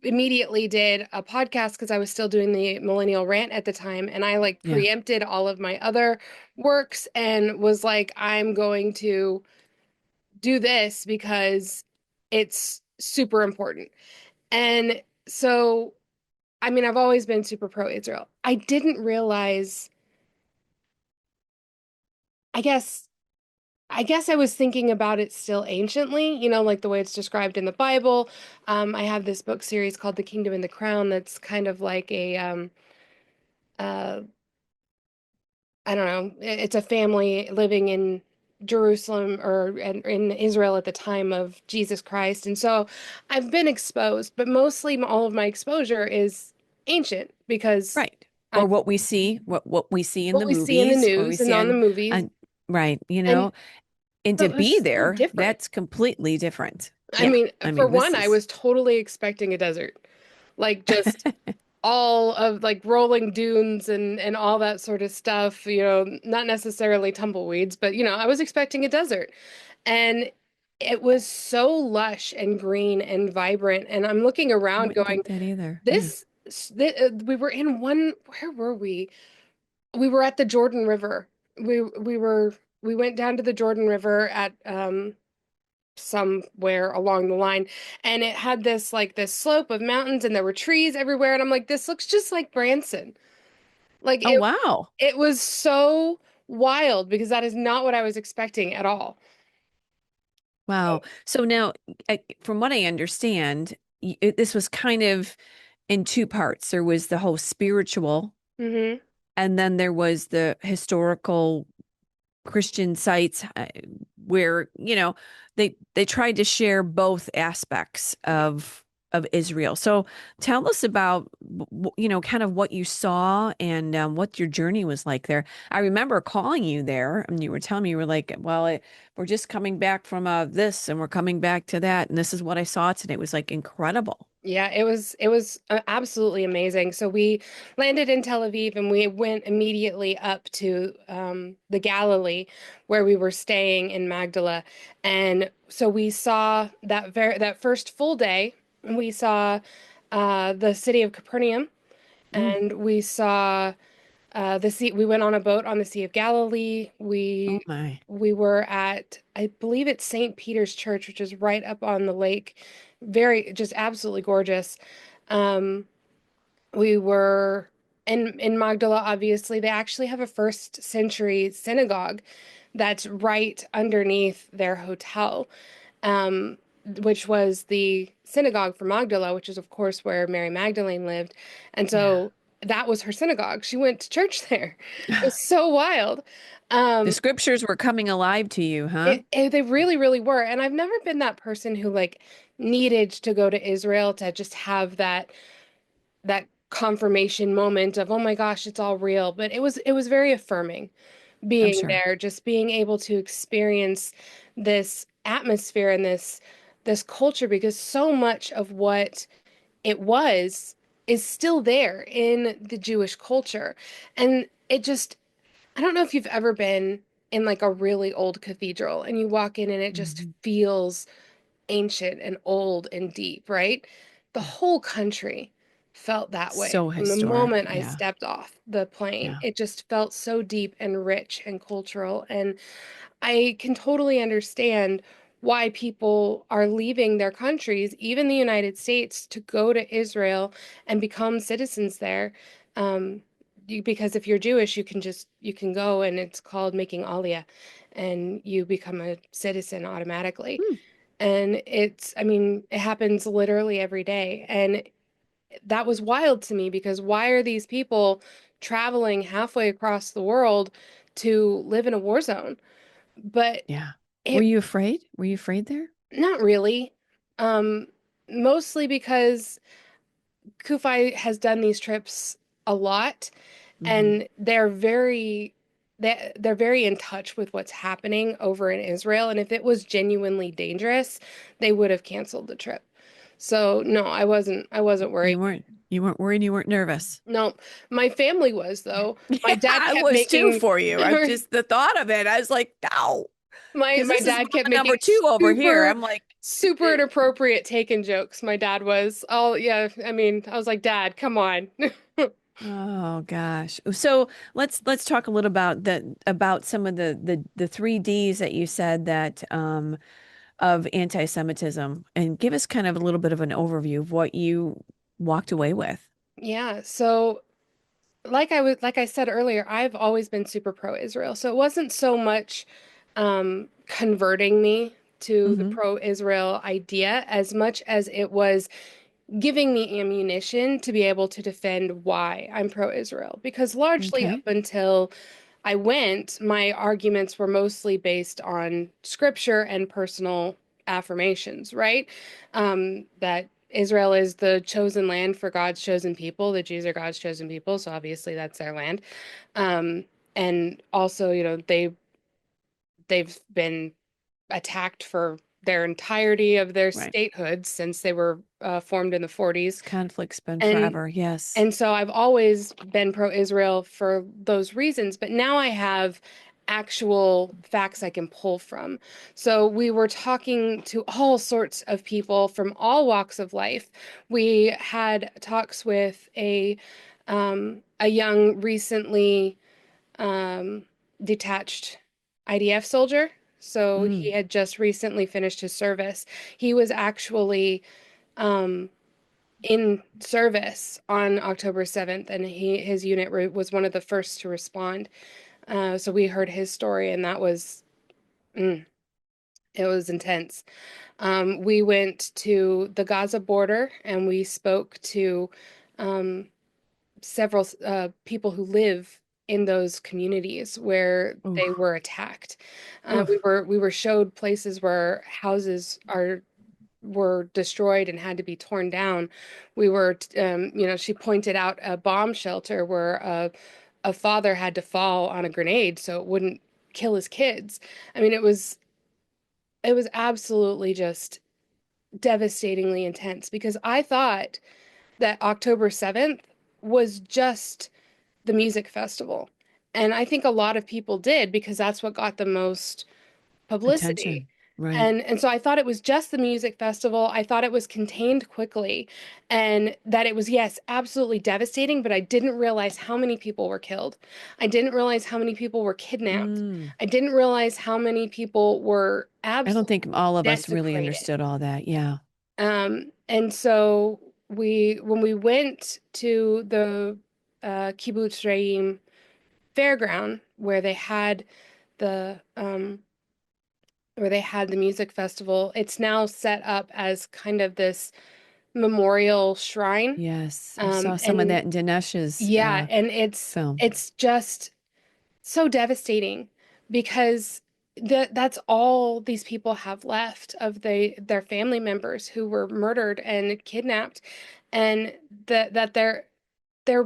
immediately did a podcast because I was still doing the Millennial Rant at the time, and I like Yeah. preempted all of my other works and was like, I'm going to do this because it's super important. And so, I mean, I've always been super pro-Israel. I didn't realize, I guess I was thinking about it still anciently, like the way it's described in the Bible. I have this book series called The Kingdom and the Crown that's kind of like uh, I don't know, it's a family living in Jerusalem or in Israel at the time of Jesus Christ. And so I've been exposed, but mostly all of my exposure is ancient because Right. Or what we see, what we see in what the we see in the movies, or we news and see on the on, movies. right, And and so to it was be so there, different. that's completely different. I Yeah. mean, I for mean, this one, I is was totally expecting a desert. Like just all of like rolling dunes and all that sort of stuff, not necessarily tumbleweeds, but I was expecting a desert. And it was so lush and green and vibrant. And I'm looking I around wouldn't going, think that either. Yeah. this, we were in one, where were we? We were at the Jordan River. We went down to the Jordan River at somewhere along the line, and it had this like this slope of mountains and there were trees everywhere, and I'm like, this looks just like Branson. Like Oh, wow. it was so wild because that is not what I was expecting at all. Wow. So now, from what I understand, this was kind of in two parts. There was the whole spiritual, Hmm. and then there was the historical Christian sites where, they tried to share both aspects of Israel. So tell us about, kind of what you saw and what your journey was like there. I remember calling you there and you were telling me, you were like, well, we're just coming back from this and we're coming back to that. And this is what I saw today. It was like incredible. Yeah, it was absolutely amazing. So we landed in Tel Aviv and we went immediately up to the Galilee where we were staying in Magdala. And so we saw that first full day. We saw the city of Capernaum, Mm. and we saw the sea. We went on a boat on the Sea of Galilee. Oh We my. we were at, I believe it's St. Peter's Church, which is right up on the lake. Very, just absolutely gorgeous. Um, we were in Magdala, obviously. They actually have a first century synagogue that's right underneath their hotel, um, which was the synagogue for Magdala, which is, of course, where Mary Magdalene lived. And Yeah. so that was her synagogue. She went to church there. It was so wild. The Um, scriptures were coming alive to you, huh? they really, really were. And I've never been that person who like needed to go to Israel to just have that confirmation moment of, oh my gosh, it's all real. But it was very affirming I'm being sure. there, just being able to experience this atmosphere and this culture, because so much of what it was is still there in the Jewish culture. And it just, I don't know if you've ever been in like a really old cathedral and you walk in and it just Mhm. feels ancient and old and deep, right? The Yeah. whole country felt that way So from the historic. moment I Yeah. stepped off the plane. Yeah. It just felt so deep and rich and cultural. And I can totally understand why people are leaving their countries, even the United States, to go to Israel and become citizens there. Um, because if you're Jewish, you can go and it's called making Aliyah, and you become a citizen automatically. Hmm. And I mean, it happens literally every day. And that was wild to me because why are these people traveling halfway across the world to live in a war zone? But Yeah. Were it, you afraid? Were you afraid there? not really. Um, Mostly because Kufi has done these trips a lot, Hmm. and they're very in touch with what's happening over in Israel. And if it was genuinely dangerous, they would have canceled the trip. So no, I wasn't worried. You weren't worried, you weren't nervous. No, my family was though. My Yeah, dad I kept was too making for you. I just the thought of it, I was like, no, because my this is dad kept mama number making two over here. I'm like, super inappropriate taken jokes. My dad was, oh yeah, I mean, I was like, Dad, come on. oh gosh. So let's talk a little about some of the three Ds that you said that of anti-Semitism, and give us kind of a little bit of an overview of what you walked away with. Yeah, so like I said earlier, I've always been super pro-Israel. So it wasn't so much converting me to the Hmm. pro-Israel idea as much as it was giving me ammunition to be able to defend why I'm pro-Israel. Because largely up Okay. until I went, my arguments were mostly based on scripture and personal affirmations, right? That Israel is the chosen land for God's chosen people. The Jews are God's chosen people, so obviously that's their land. Um, and also, they've been attacked for their entirety of their Right. statehood since they were formed in the 40s. This conflict's been And forever. Yes. and so I've always been pro-Israel for those reasons, but now I have actual facts I can pull from. So we were talking to all sorts of people from all walks of life. We had talks with a young, recently detached IDF soldier. So he had just recently finished his service. He was actually in service on October 7th, and his unit was one of the first to respond. So we heard his story, and that was, it was intense. We went to the Gaza border, and we spoke to several people who live in those communities where they were attacked. We were showed places where houses were destroyed and had to be torn down. We were, she pointed out a bomb shelter where a father had to fall on a grenade so it wouldn't kill his kids. I mean, it was absolutely just devastatingly intense because I thought that October 7th was just the music festival. And I think a lot of people did because that's what got the most publicity. Attention. Right. And so I thought it was just the music festival. I thought it was contained quickly and that it was, yes, absolutely devastating, but I didn't realize how many people were killed. I didn't realize how many people were kidnapped. I didn't realize how many people were I don't absolutely think all of us really desecrated. understood all that. Yeah. And so when we went to the Kibbutz Re'im fairground the where they had the music festival, it's now set up as kind of this memorial shrine. Yes. I saw some of And that in Dinesh's yeah, and film. it's just so devastating because that's all these people have left of their family members who were murdered and kidnapped, and that they're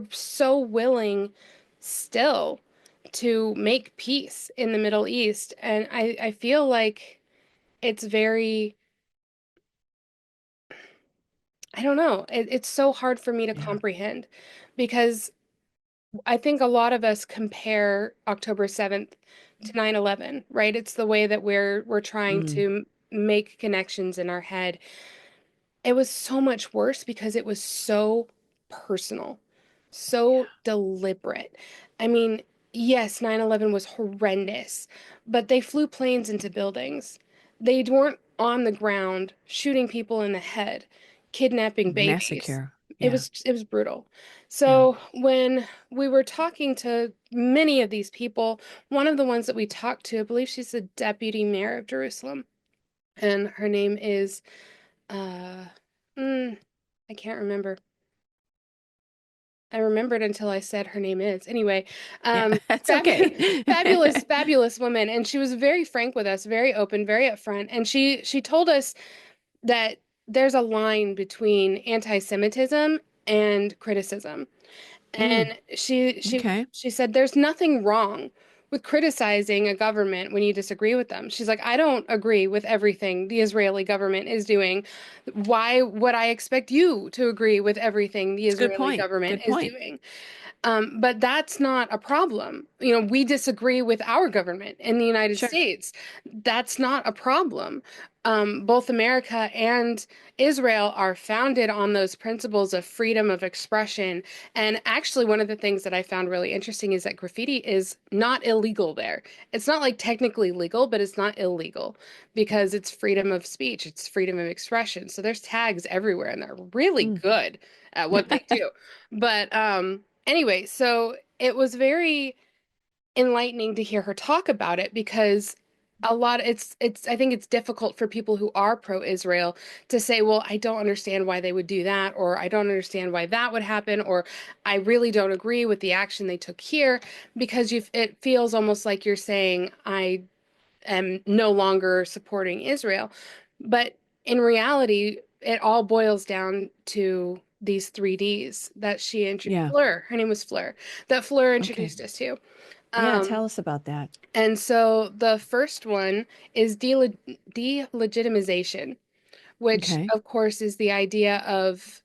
so willing still to make peace in the Middle East. And I feel like it's very, I don't know, it's so hard for me to comprehend because I think a lot of us compare October 7th to 9/11, right? It's the way that we're trying to make connections in our head. It was so much worse because it was so personal, so deliberate. I mean, yes, 9/11 was horrendous, but they flew planes into buildings. They weren't on the ground shooting people in the head, kidnapping babies. Massacre. It Yeah. was brutal. Yeah. So when we were talking to many of these people, one of the ones that we talked to, I believe she's the deputy mayor of Jerusalem, and her name is uh, I can't remember. I remembered until I said her name is. Anyway, Yeah. That's fabulous, okay. fabulous, fabulous woman, and she was very frank with us, very open, very upfront, and she told us that there's a line between anti-Semitism and criticism. And Okay. she said there's nothing wrong with criticizing a government when you disagree with them. She's like, I don't agree with everything the Israeli government is doing. Why would I expect you to agree with everything the It's a good Israeli point. government Good is point. doing? But that's not a problem. You know, we disagree with our government in the United Sure. States. That's not a problem. Both America and Israel are founded on those principles of freedom of expression. And actually, one of the things that I found really interesting is that graffiti is not illegal there. It's not like technically legal, but it's not illegal because it's freedom of speech, it's freedom of expression. So there's tags everywhere, and they're really good at what they do. But anyway, so it was very enlightening to hear her talk about it because it's I think it's difficult for people who are pro-Israel to say, well, I don't understand why they would do that, or I don't understand why that would happen, or I really don't agree with the action they took here, because it feels almost like you're saying I am no longer supporting Israel. But in reality, it all boils down to these 3Ds that Yeah. Fleur, her name was Fleur, that Fleur Okay. introduced us to. Yeah. Um, Tell us about that. and so the first one is delegitimization, which Okay. of course is the idea of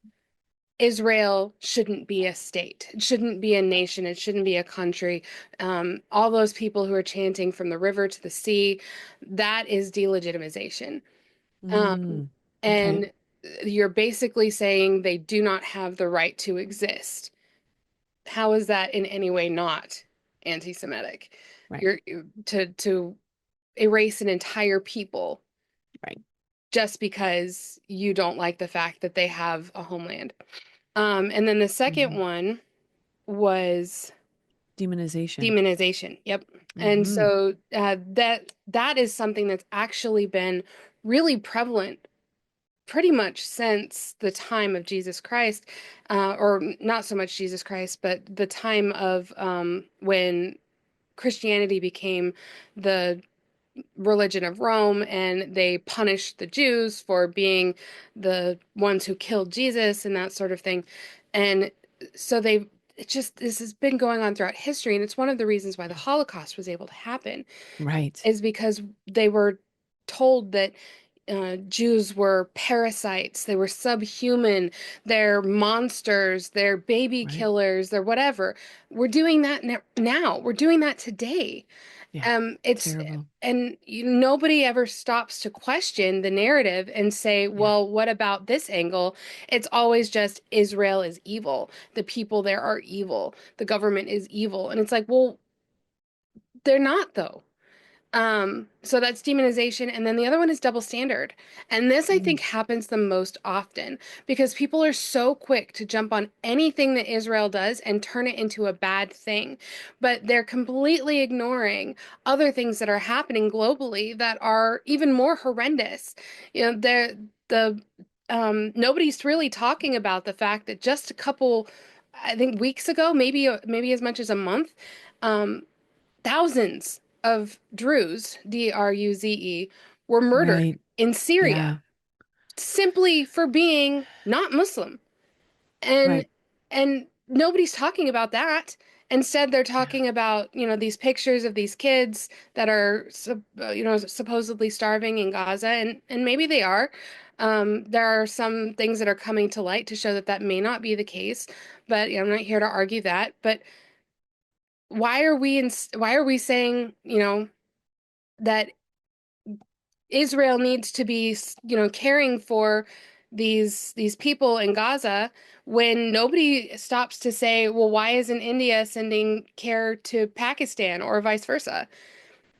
Israel shouldn't be a state. It shouldn't be a nation. It shouldn't be a country. All those people who are chanting from the river to the sea, that is delegitimization. Um, Okay. and you're basically saying they do not have the right to exist. How is that in any way not anti-Semitic? Right. You're to erase an entire people Right. just because you don't like the fact that they have a homeland. And then the second one was Demonization. demonization. Yep. And so that is something that's actually been really prevalent pretty much since the time of Jesus Christ, or not so much Jesus Christ, but the time of when Christianity became the religion of Rome, and they punished the Jews for being the ones who killed Jesus and that sort of thing. And so this has been going on throughout history, and it's one of the reasons why the Holocaust was able to happen, Right. is because they were told that Jews were parasites, they were subhuman, they're monsters, they're baby killers, they're whatever. We're doing that now. We're doing that today. Yeah. It's Terrible. and nobody ever stops to question the narrative and say, well, what about this angle? It's always just Israel is evil. The people there are evil. The government is evil. And it's like, well, they're not though. So that's demonization. And then the other one is double standard. And this, I think, happens the most often because people are so quick to jump on anything that Israel does and turn it into a bad thing. But they're completely ignoring other things that are happening globally that are even more horrendous. You know, nobody's really talking about the fact that just a couple, I think, weeks ago, maybe as much as a month, um, thousands of Druze, Druze, were murdered Right. in Syria Yeah. simply for being not Muslim. And Right. and nobody's talking about that. Instead, they're talking about, these pictures of these kids that are, supposedly starving in Gaza, and maybe they are. There are some things that are coming to light to show that that may not be the case, but I'm not here to argue that. But why are we saying, that Israel needs to be, caring for these people in Gaza when nobody stops to say, well, why isn't India sending care to Pakistan or vice versa?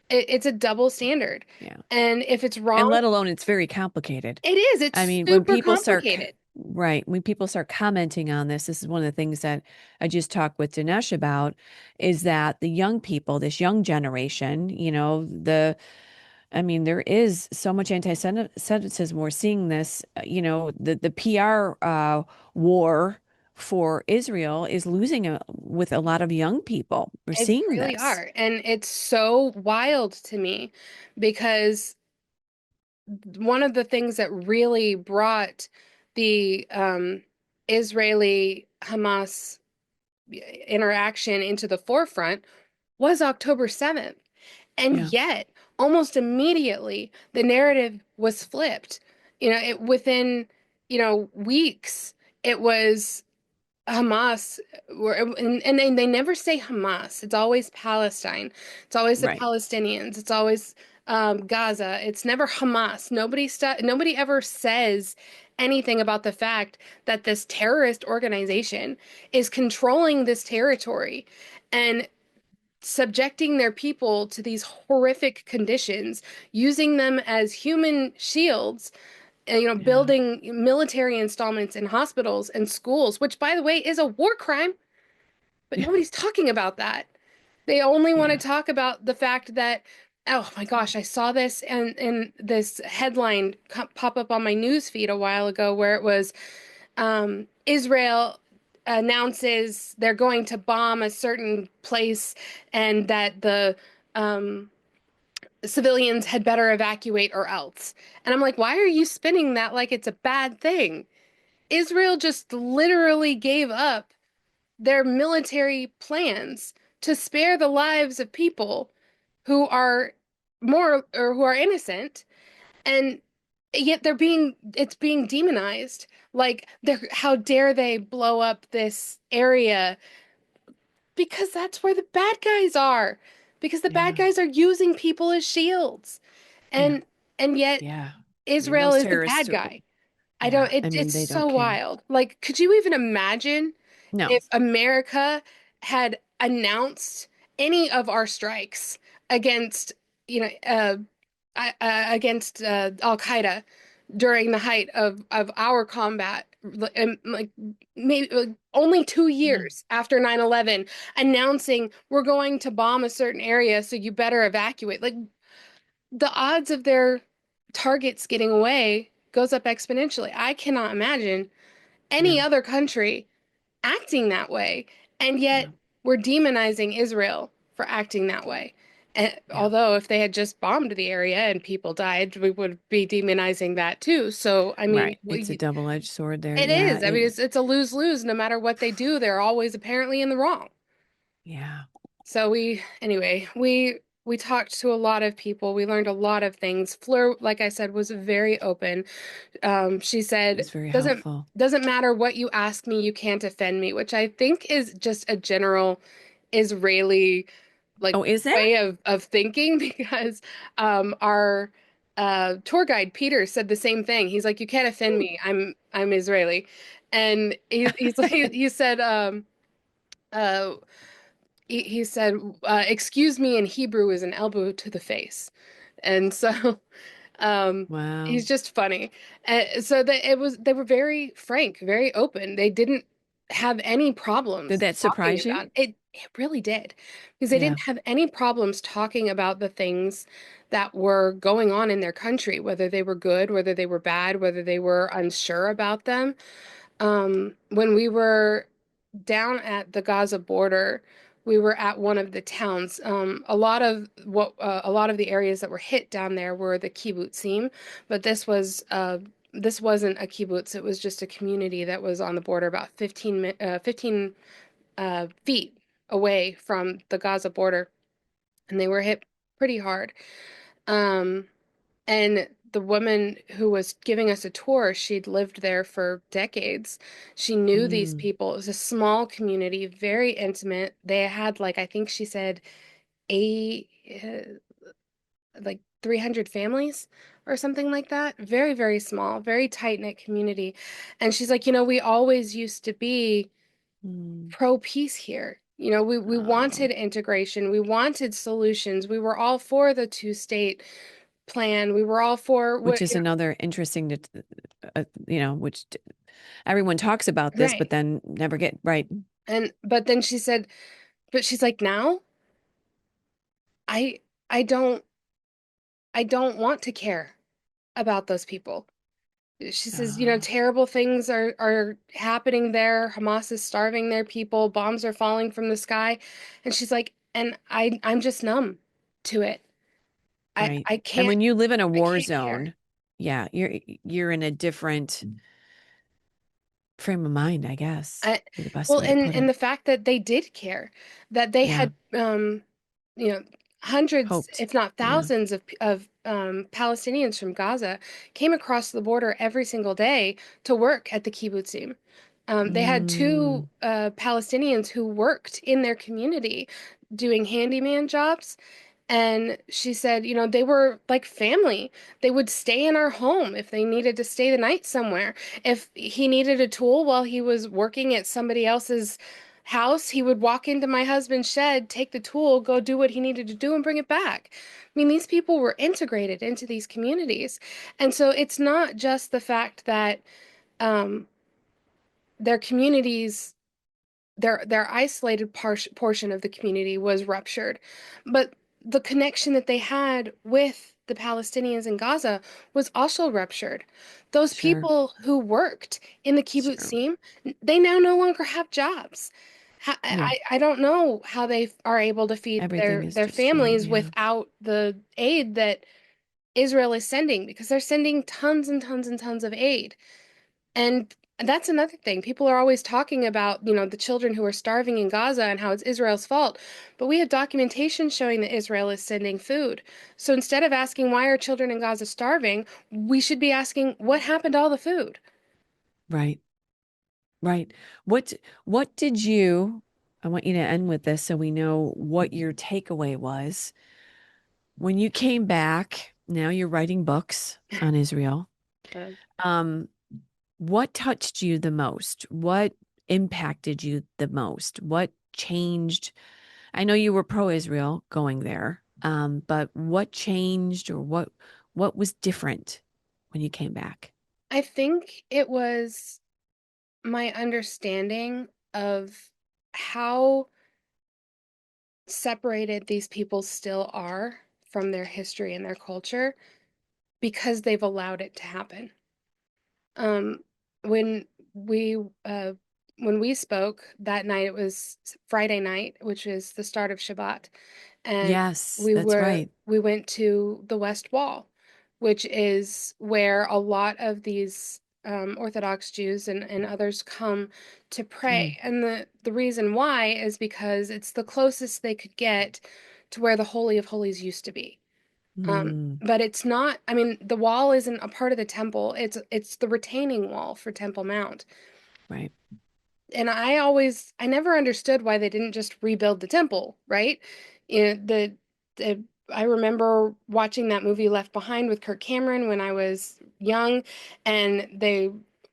It's a double standard. Yeah. And if it's And wrong, let alone it's very complicated. it is. It's I mean, when super people start, complicated. right, when people start commenting on this is one of the things that I just talked with Dinesh about, is that the young people, this young generation, I mean, there is so much anti-Semitism. We're seeing this, the PR war for Israel is losing with a lot of young people. We're It seeing really this. are. And it's so wild to me because one of the things that really brought the Israeli Hamas interaction into the forefront was October 7th. And Yeah. yet, almost immediately, the narrative was flipped. Within, weeks, it was Hamas, and they never say Hamas. It's always Palestine. It's always the Right. Palestinians. It's always Gaza. It's never Hamas. Nobody ever says anything about the fact that this terrorist organization is controlling this territory and subjecting their people to these horrific conditions, using them as human shields, and, building military installments in hospitals and schools, which, by the way, is a war crime, but nobody's talking about that. They only want to talk about the fact that, oh my gosh, I saw this and this headline pop up on my news feed a while ago where it was Israel announces they're going to bomb a certain place and that the civilians had better evacuate or else. And I'm like, why are you spinning that like it's a bad thing? Israel just literally gave up their military plans to spare the lives of people who are who are innocent, and yet it's being demonized. Like, how dare they blow up this area, because that's where the bad guys are. Because the bad Yeah. guys are using people as shields. Yeah. And yet Yeah. I mean, Israel those is the terrorists, bad guy. I yeah, don't I mean, it's they so don't care. wild. Like, could you even imagine No. if America had announced any of our strikes against, you know, against Al Qaeda during the height of our combat, like maybe only 2 years after 9/11, announcing we're going to bomb a certain area, so you better evacuate. Like, the odds of their targets getting away goes up exponentially. I cannot imagine any No. other country acting that way. And yet No. we're demonizing Israel for acting that way. And Yeah. although if they had just bombed the area and people died, we would be demonizing that too. So, I mean, Right. It's a double-edged sword there. it Yeah. is. I mean, it's a lose-lose. No matter what they do, they're always apparently in the wrong. Yeah. So anyway, we talked to a lot of people. We learned a lot of things. Fleur, like I said, was very open. She It said, was very doesn't helpful. doesn't matter what you ask me, you can't offend me, which I think is just a general Israeli, like, Oh, is it? way of thinking, because our tour guide Peter said the same thing. He's like, you can't offend Hmm. me. I'm Israeli. And he's like, he said, uh he said, excuse me in Hebrew is an elbow to the face. And so Wow. he's just funny. So they were very frank, very open. They didn't have any Did problems that talking surprise you? about it. It really did. Because they Yeah. didn't have any problems talking about the things that were going on in their country, whether they were good, whether they were bad, whether they were unsure about them. When we were down at the Gaza border, we were at one of the towns. A lot of the areas that were hit down there were the kibbutzim, but this wasn't a kibbutz. It was just a community that was on the border, about 15 feet away from the Gaza border, and they were hit pretty hard. Um, and the woman who was giving us a tour, she'd lived there for decades. She knew these Mm. people. It was a small community, very intimate. They had, like, I think she said, eight, like 300 families or something like that. Very, very small, very tight-knit community. And she's like, we always used to be Mm. pro-peace here. We Oh. wanted integration. We wanted solutions. We were all for the two-state plan. We were all for Which what, is another interesting, which everyone talks about this, but right. then never get right. But then she said, but she's like, now I I don't I don't want to care about those people. She says, Oh, terrible things are happening there. Hamas is starving their people. Bombs are falling from the sky. And she's like, and I'm just numb to it. I right. I And can't when you live in a I war can't care. zone, yeah, you're in a different frame of mind, I guess, I, be the best well, way to put and it. the fact that they did care, that they Yeah. had, you know, hundreds, Hoped. if not Yeah. thousands of Palestinians from Gaza came across the border every single day to work at the kibbutzim. They had two Mm. Palestinians who worked in their community doing handyman jobs. And she said, they were like family. They would stay in our home if they needed to stay the night somewhere. If he needed a tool while he was working at somebody else's house, he would walk into my husband's shed, take the tool, go do what he needed to do, and bring it back. I mean, these people were integrated into these communities. And so it's not just the fact that um, their communities, their isolated portion of the community was ruptured, but the connection that they had with the Palestinians in Gaza was also ruptured. Those Sure. people who worked in the Sure. kibbutzim, they now no longer have jobs. Yeah. I don't know how they are able to feed Everything their is their destroyed. families Yeah. without the aid that Israel is sending, because they're sending tons and tons and tons of aid. And And that's another thing. People are always talking about, the children who are starving in Gaza and how it's Israel's fault. But we have documentation showing that Israel is sending food. So instead of asking why are children in Gaza starving, we should be asking what happened to all the food? Right. Right. What did you, I want you to end with this so we know what your takeaway was. When you came back, now you're writing books on Israel. Uh, Um, what touched you the most? What impacted you the most? What changed? I know you were pro-Israel going there, but what changed or what was different when you came back? I think it was my understanding of how separated these people still are from their history and their culture because they've allowed it to happen. Um, when we uh, when we spoke that night, it was Friday night, which is the start of Shabbat, and Yes, that's right. we went to the West Wall, which is where a lot of these Orthodox Jews and others come to Mm, pray. And the reason why is because it's the closest they could get to where the Holy of Holies used to be. mm, But it's not, I mean, the wall isn't a part of the temple. It's the retaining wall for Temple Mount. right. And I never understood why they didn't just rebuild the temple, right? You know, the I remember watching that movie Left Behind with Kirk Cameron when I was young, and they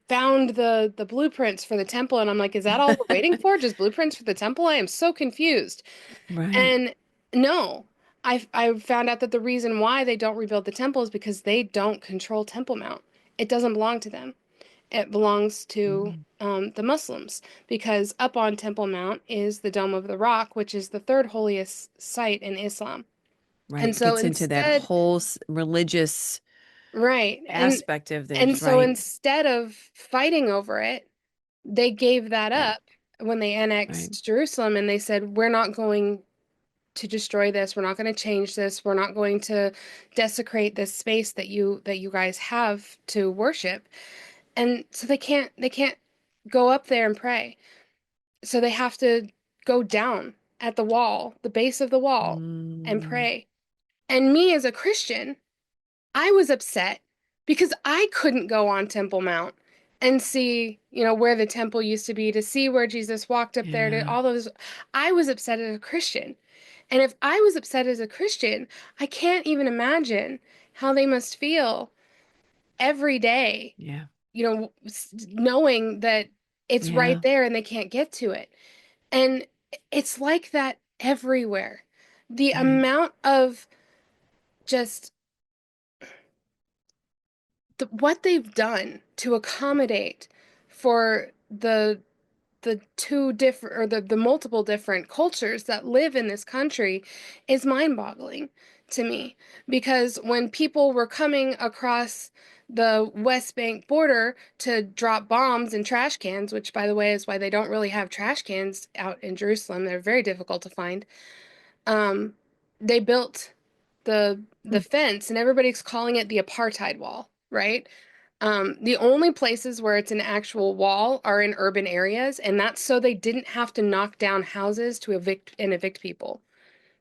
found the blueprints for the temple, and I'm like, is that all we're waiting for? Just blueprints for the temple? I am so confused. Right. And no, I found out that the reason why they don't rebuild the temple is because they don't control Temple Mount. It doesn't belong to them. It belongs to Mm, the Muslims because up on Temple Mount is the Dome of the Rock, which is the third holiest site in Islam. And right. so Gets into that instead, whole religious right, aspect of and this, so right? instead of fighting over it, they gave that Right. up when they Right. annexed Jerusalem, and they said, we're not going to destroy this. We're not going to change this. We're not going to desecrate this space that you guys have to worship. And so they can't go up there and pray. So they have to go down at the wall, the base of the wall, and Mm, pray. And me as a Christian, I was upset because I couldn't go on Temple Mount and see, where the temple used to be, to see where Jesus walked up there, to yeah. all those. I was upset as a Christian. And if I was upset as a Christian, I can't even imagine how they must feel every day, Yeah. knowing that it's right Yeah. there and they can't get to it. And it's like that everywhere. The Right. amount of just what they've done to accommodate for the two different or the multiple different cultures that live in this country is mind-boggling to me, because when people were coming across the West Bank border to drop bombs in trash cans, which by the way is why they don't really have trash cans out in Jerusalem, they're very difficult to find. um they built the Mm, fence, and everybody's calling it the apartheid wall, right? The only places where it's an actual wall are in urban areas, and that's so they didn't have to knock down houses to evict people.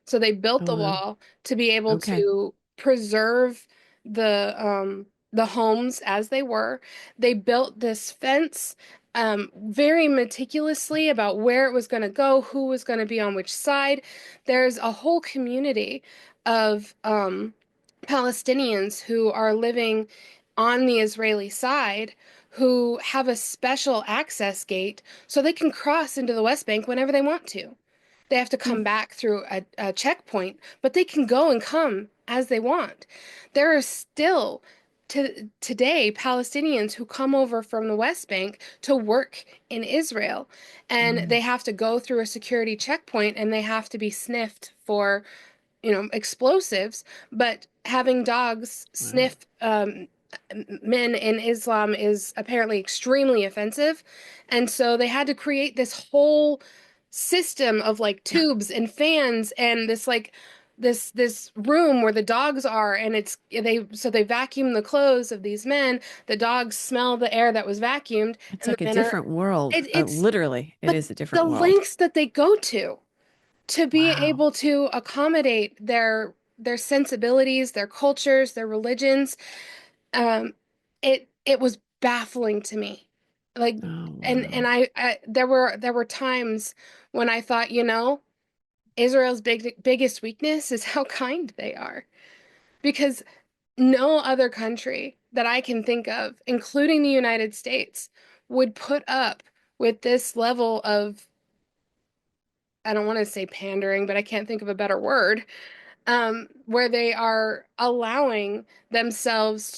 So they built oh, the wow. wall to be able Okay. to preserve the homes as they were. They built this fence very meticulously about where it was going to go, who was going to be on which side. There's a whole community of Palestinians who are living on the Israeli side who have a special access gate so they can cross into the West Bank whenever they want to. They have to Mm, come back through a checkpoint, but they can go and come as they want. There are still today Palestinians who come over from the West Bank to work in Israel, and mm, they have to go through a security checkpoint and they have to be sniffed for explosives, but having dogs wow. sniff men in Islam is apparently extremely offensive. And so they had to create this whole system of like tubes and fans and this like this room where the dogs are, and they vacuum the clothes of these men. The dogs smell the air that was vacuumed, It's and the like a men are different world. it's Literally, it but is a the different world. lengths that they go to be Wow. able to accommodate their sensibilities, their cultures, their religions. It was baffling to me. Like, Oh, and wow. I there were times when I thought, Israel's biggest weakness is how kind they are. Because no other country that I can think of, including the United States, would put up with this level of, I don't want to say pandering, but I can't think of a better word, where they are allowing themselves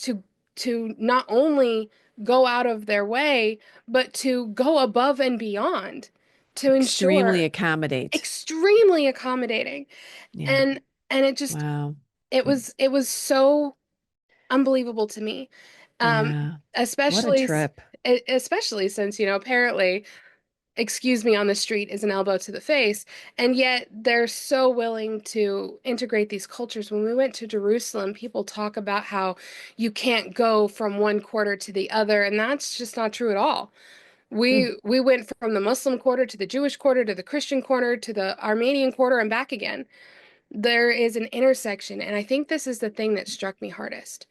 to not only go out of their way, but to go above and beyond to Extremely ensure accommodate. extremely accommodating. Yeah. And it just Wow. it was so unbelievable to me. Um, Yeah. What a especially trip. especially since, apparently, excuse me on the street is an elbow to the face, and yet they're so willing to integrate these cultures. When we went to Jerusalem, people talk about how you can't go from one quarter to the other, and that's just not true at all. Mm. We went from the Muslim quarter to the Jewish quarter to the Christian quarter to the Armenian quarter and back again. There is an intersection, and I think this is the thing that struck me hardest.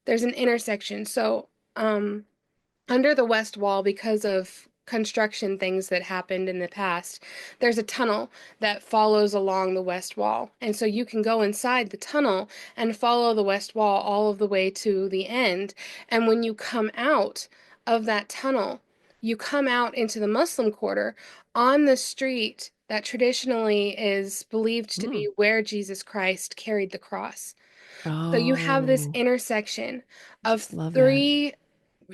There's an intersection. So, um, under the West Wall, because of construction things that happened in the past, there's a tunnel that follows along the West Wall. And so you can go inside the tunnel and follow the West Wall all of the way to the end. And when you come out of that tunnel, you come out into the Muslim quarter on the street that traditionally is believed to be Mm. where Jesus Christ carried the cross. So you have this Oh, intersection I of just love that.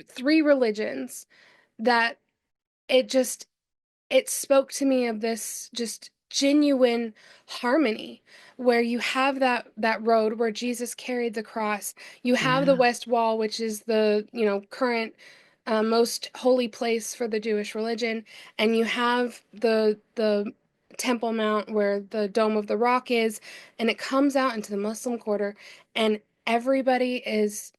three religions that it just it spoke to me of this just genuine harmony, where you have that road where Jesus carried the cross. You have the Yeah. West Wall, which is the, current most holy place for the Jewish religion, and you have the Temple Mount where the Dome of the Rock is, and it comes out into the Muslim quarter, and everybody is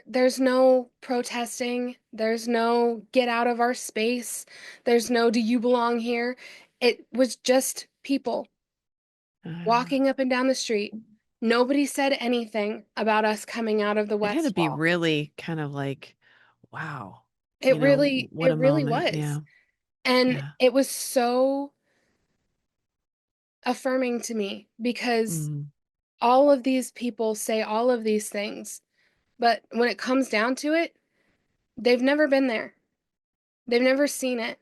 there's no protesting. There's no get out of our space. There's no do you belong here. It was just people Uh, walking up and down the street. Nobody said anything about us coming out of the it had to West be Wall. really kind of like, wow. It really, What a it really moment. was. Yeah. And Yeah. it was so affirming to me because Mm. all of these people say all of these things, but when it comes down to it, they've never been there. They've never seen it.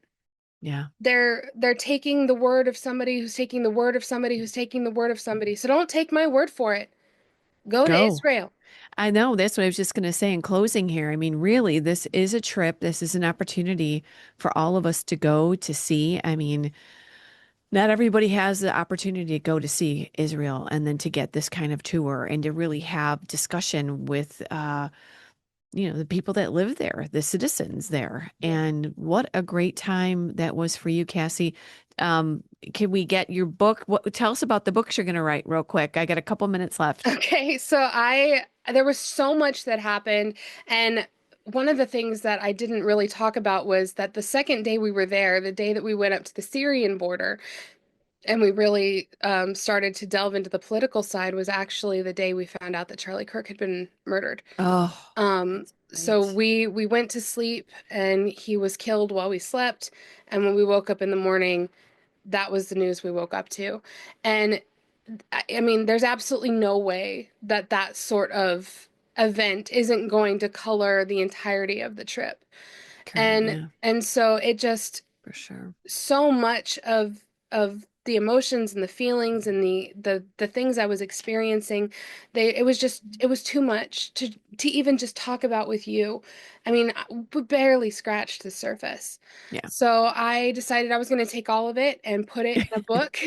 Yeah. They're taking the word of somebody who's taking the word of somebody who's taking the word of somebody. So don't take my word for it. Go to Go. Israel. I know that's what I was just going to say in closing here. I mean, really, this is a trip. This is an opportunity for all of us to go to see. I mean, not everybody has the opportunity to go to see Israel and then to get this kind of tour and to really have discussion with, the people that live there, the citizens there. And what a great time that was for you, Cassie. Can we get your book? Tell us about the books you're going to write real quick. I got a couple minutes left. Okay, so there was so much that happened, and one of the things that I didn't really talk about was that the second day we were there, the day that we went up to the Syrian border, and we really started to delve into the political side, was actually the day we found out that Charlie Kirk had been murdered. Oh, So right. we went to sleep, and he was killed while we slept, and when we woke up in the morning, that was the news we woke up to. And I mean, there's absolutely no way that that sort of event isn't going to color the entirety of the trip. And Yeah, and so it just for sure. so much of the emotions and the feelings and the things I was experiencing, it was too much to even just talk about with you. I mean, we barely scratched the surface. Yeah. So I decided I was going to take all of it and put it in a book.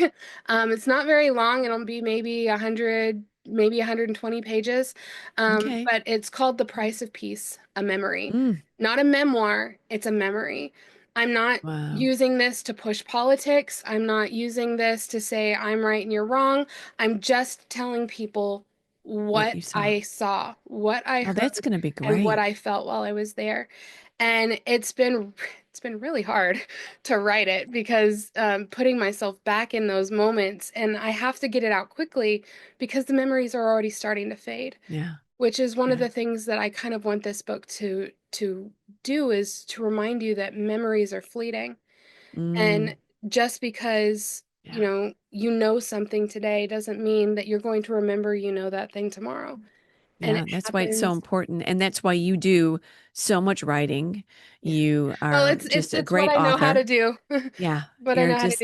It's not very long. It'll be maybe 100, maybe 120 pages. Okay. But it's called The Price of Peace, a memory. Mm. Not a memoir, it's a memory. I'm not Wow. using this to push politics. I'm not using this to say I'm right and you're wrong. I'm just telling people What what you saw. I saw, what I Oh, that's heard, going to be and what great. I felt while I was there. And it's been really hard to write it because putting myself back in those moments, and I have to get it out quickly because the memories are already starting to fade, Yeah. which is one of Yeah. the things that I kind of want this book to do, is to remind you that memories are fleeting. Mm, And just because, yeah. you know something today doesn't mean that you're going to remember that thing tomorrow. And Yeah. it That's why it's so happens. important. And that's why you do so much writing. You Well, are it's just a it's what great I know how to author. do. Yeah. What I You're know how to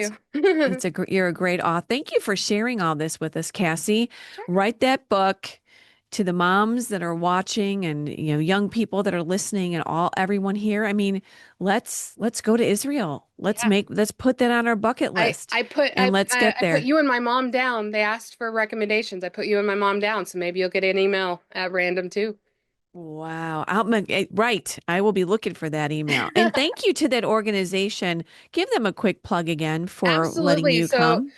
just, do. you're a great author. Thank you for sharing all this with us, Cassie. Sure. Write that book to the moms that are watching and young people that are listening and everyone here. I mean, let's go to Israel. Yeah. Let's put that on our bucket I list I put and I let's I get I put there. you and my mom down. They asked for recommendations. I put you and my mom down, so maybe you'll get an email at random too. Wow. Right. I will be looking for that email. And thank you to that organization. Give them a quick plug again for letting Absolutely. you So, come.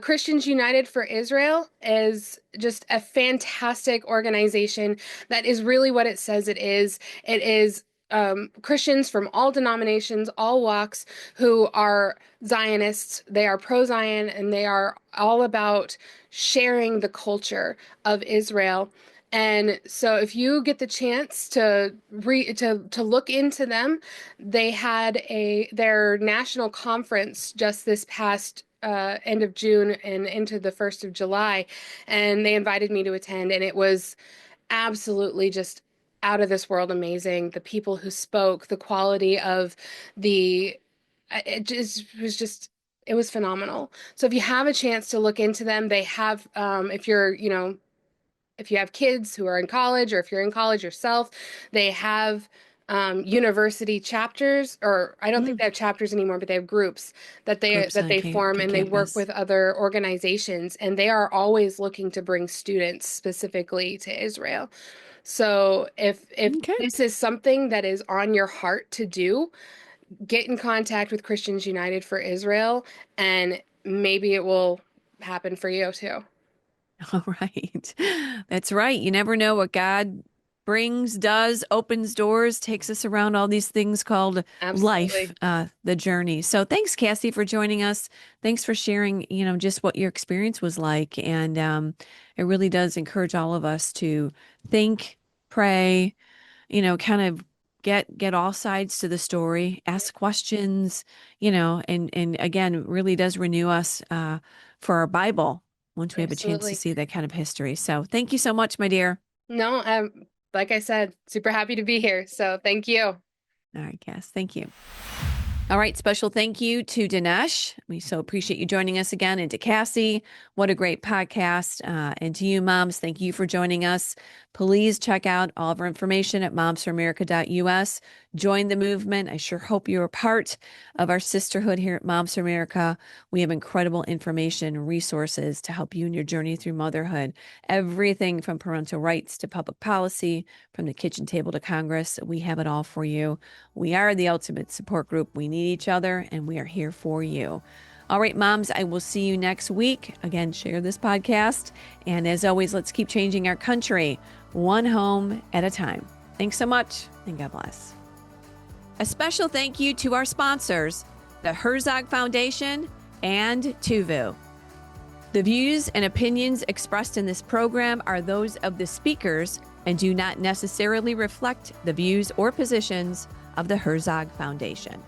Christians United for Israel is just a fantastic organization. That is really what it says it is. It is Christians from all denominations, all walks, who are Zionists. They are pro-Zion, and they are all about sharing the culture of Israel. And so if you get the chance to look into them, they had their national conference just this past end of June and into the 1st of July, and they invited me to attend, and it was absolutely just out of this world amazing. The people who spoke, the quality of the it just was just it was phenomenal. So if you have a chance to look into them, they have if you're, if you have kids who are in college, or if you're in college yourself, they have university chapters, or I don't think Mm, they have chapters anymore, but they have groups that they groups on form, and they work campus. with other organizations, and they are always looking to bring students specifically to Israel. So if Okay. this is something that is on your heart to do, get in contact with Christians United for Israel, and maybe it will happen for you too. All right. That's right. You never know what God brings, does, opens doors, takes us around all these things called life, Absolutely. the journey. So thanks, Cassie, for joining us. Thanks for sharing, just what your experience was like. And it really does encourage all of us to think, pray, kind of get all sides to the story, ask questions, and again, really does renew us for our Bible once we have a chance to Absolutely. see that kind of history. So thank you so much, my dear. No, like I said, super happy to be here. So thank you. All right, Cass. Thank you. All right, special thank you to Dinesh. We so appreciate you joining us again, and to Cassie. What a great podcast. And to you, moms, thank you for joining us. Please check out all of our information at momsforamerica.us. Join the movement. I sure hope you're a part of our sisterhood here at Moms for America. We have incredible information and resources to help you in your journey through motherhood. Everything from parental rights to public policy, from the kitchen table to Congress, we have it all for you. We are the ultimate support group. We need each other, and we are here for you. All right, moms, I will see you next week. Again, share this podcast. And as always, let's keep changing our country one home at a time. Thanks so much, and God bless. A special thank you to our sponsors, the Herzog Foundation and Tuvu. The views and opinions expressed in this program are those of the speakers and do not necessarily reflect the views or positions of the Herzog Foundation.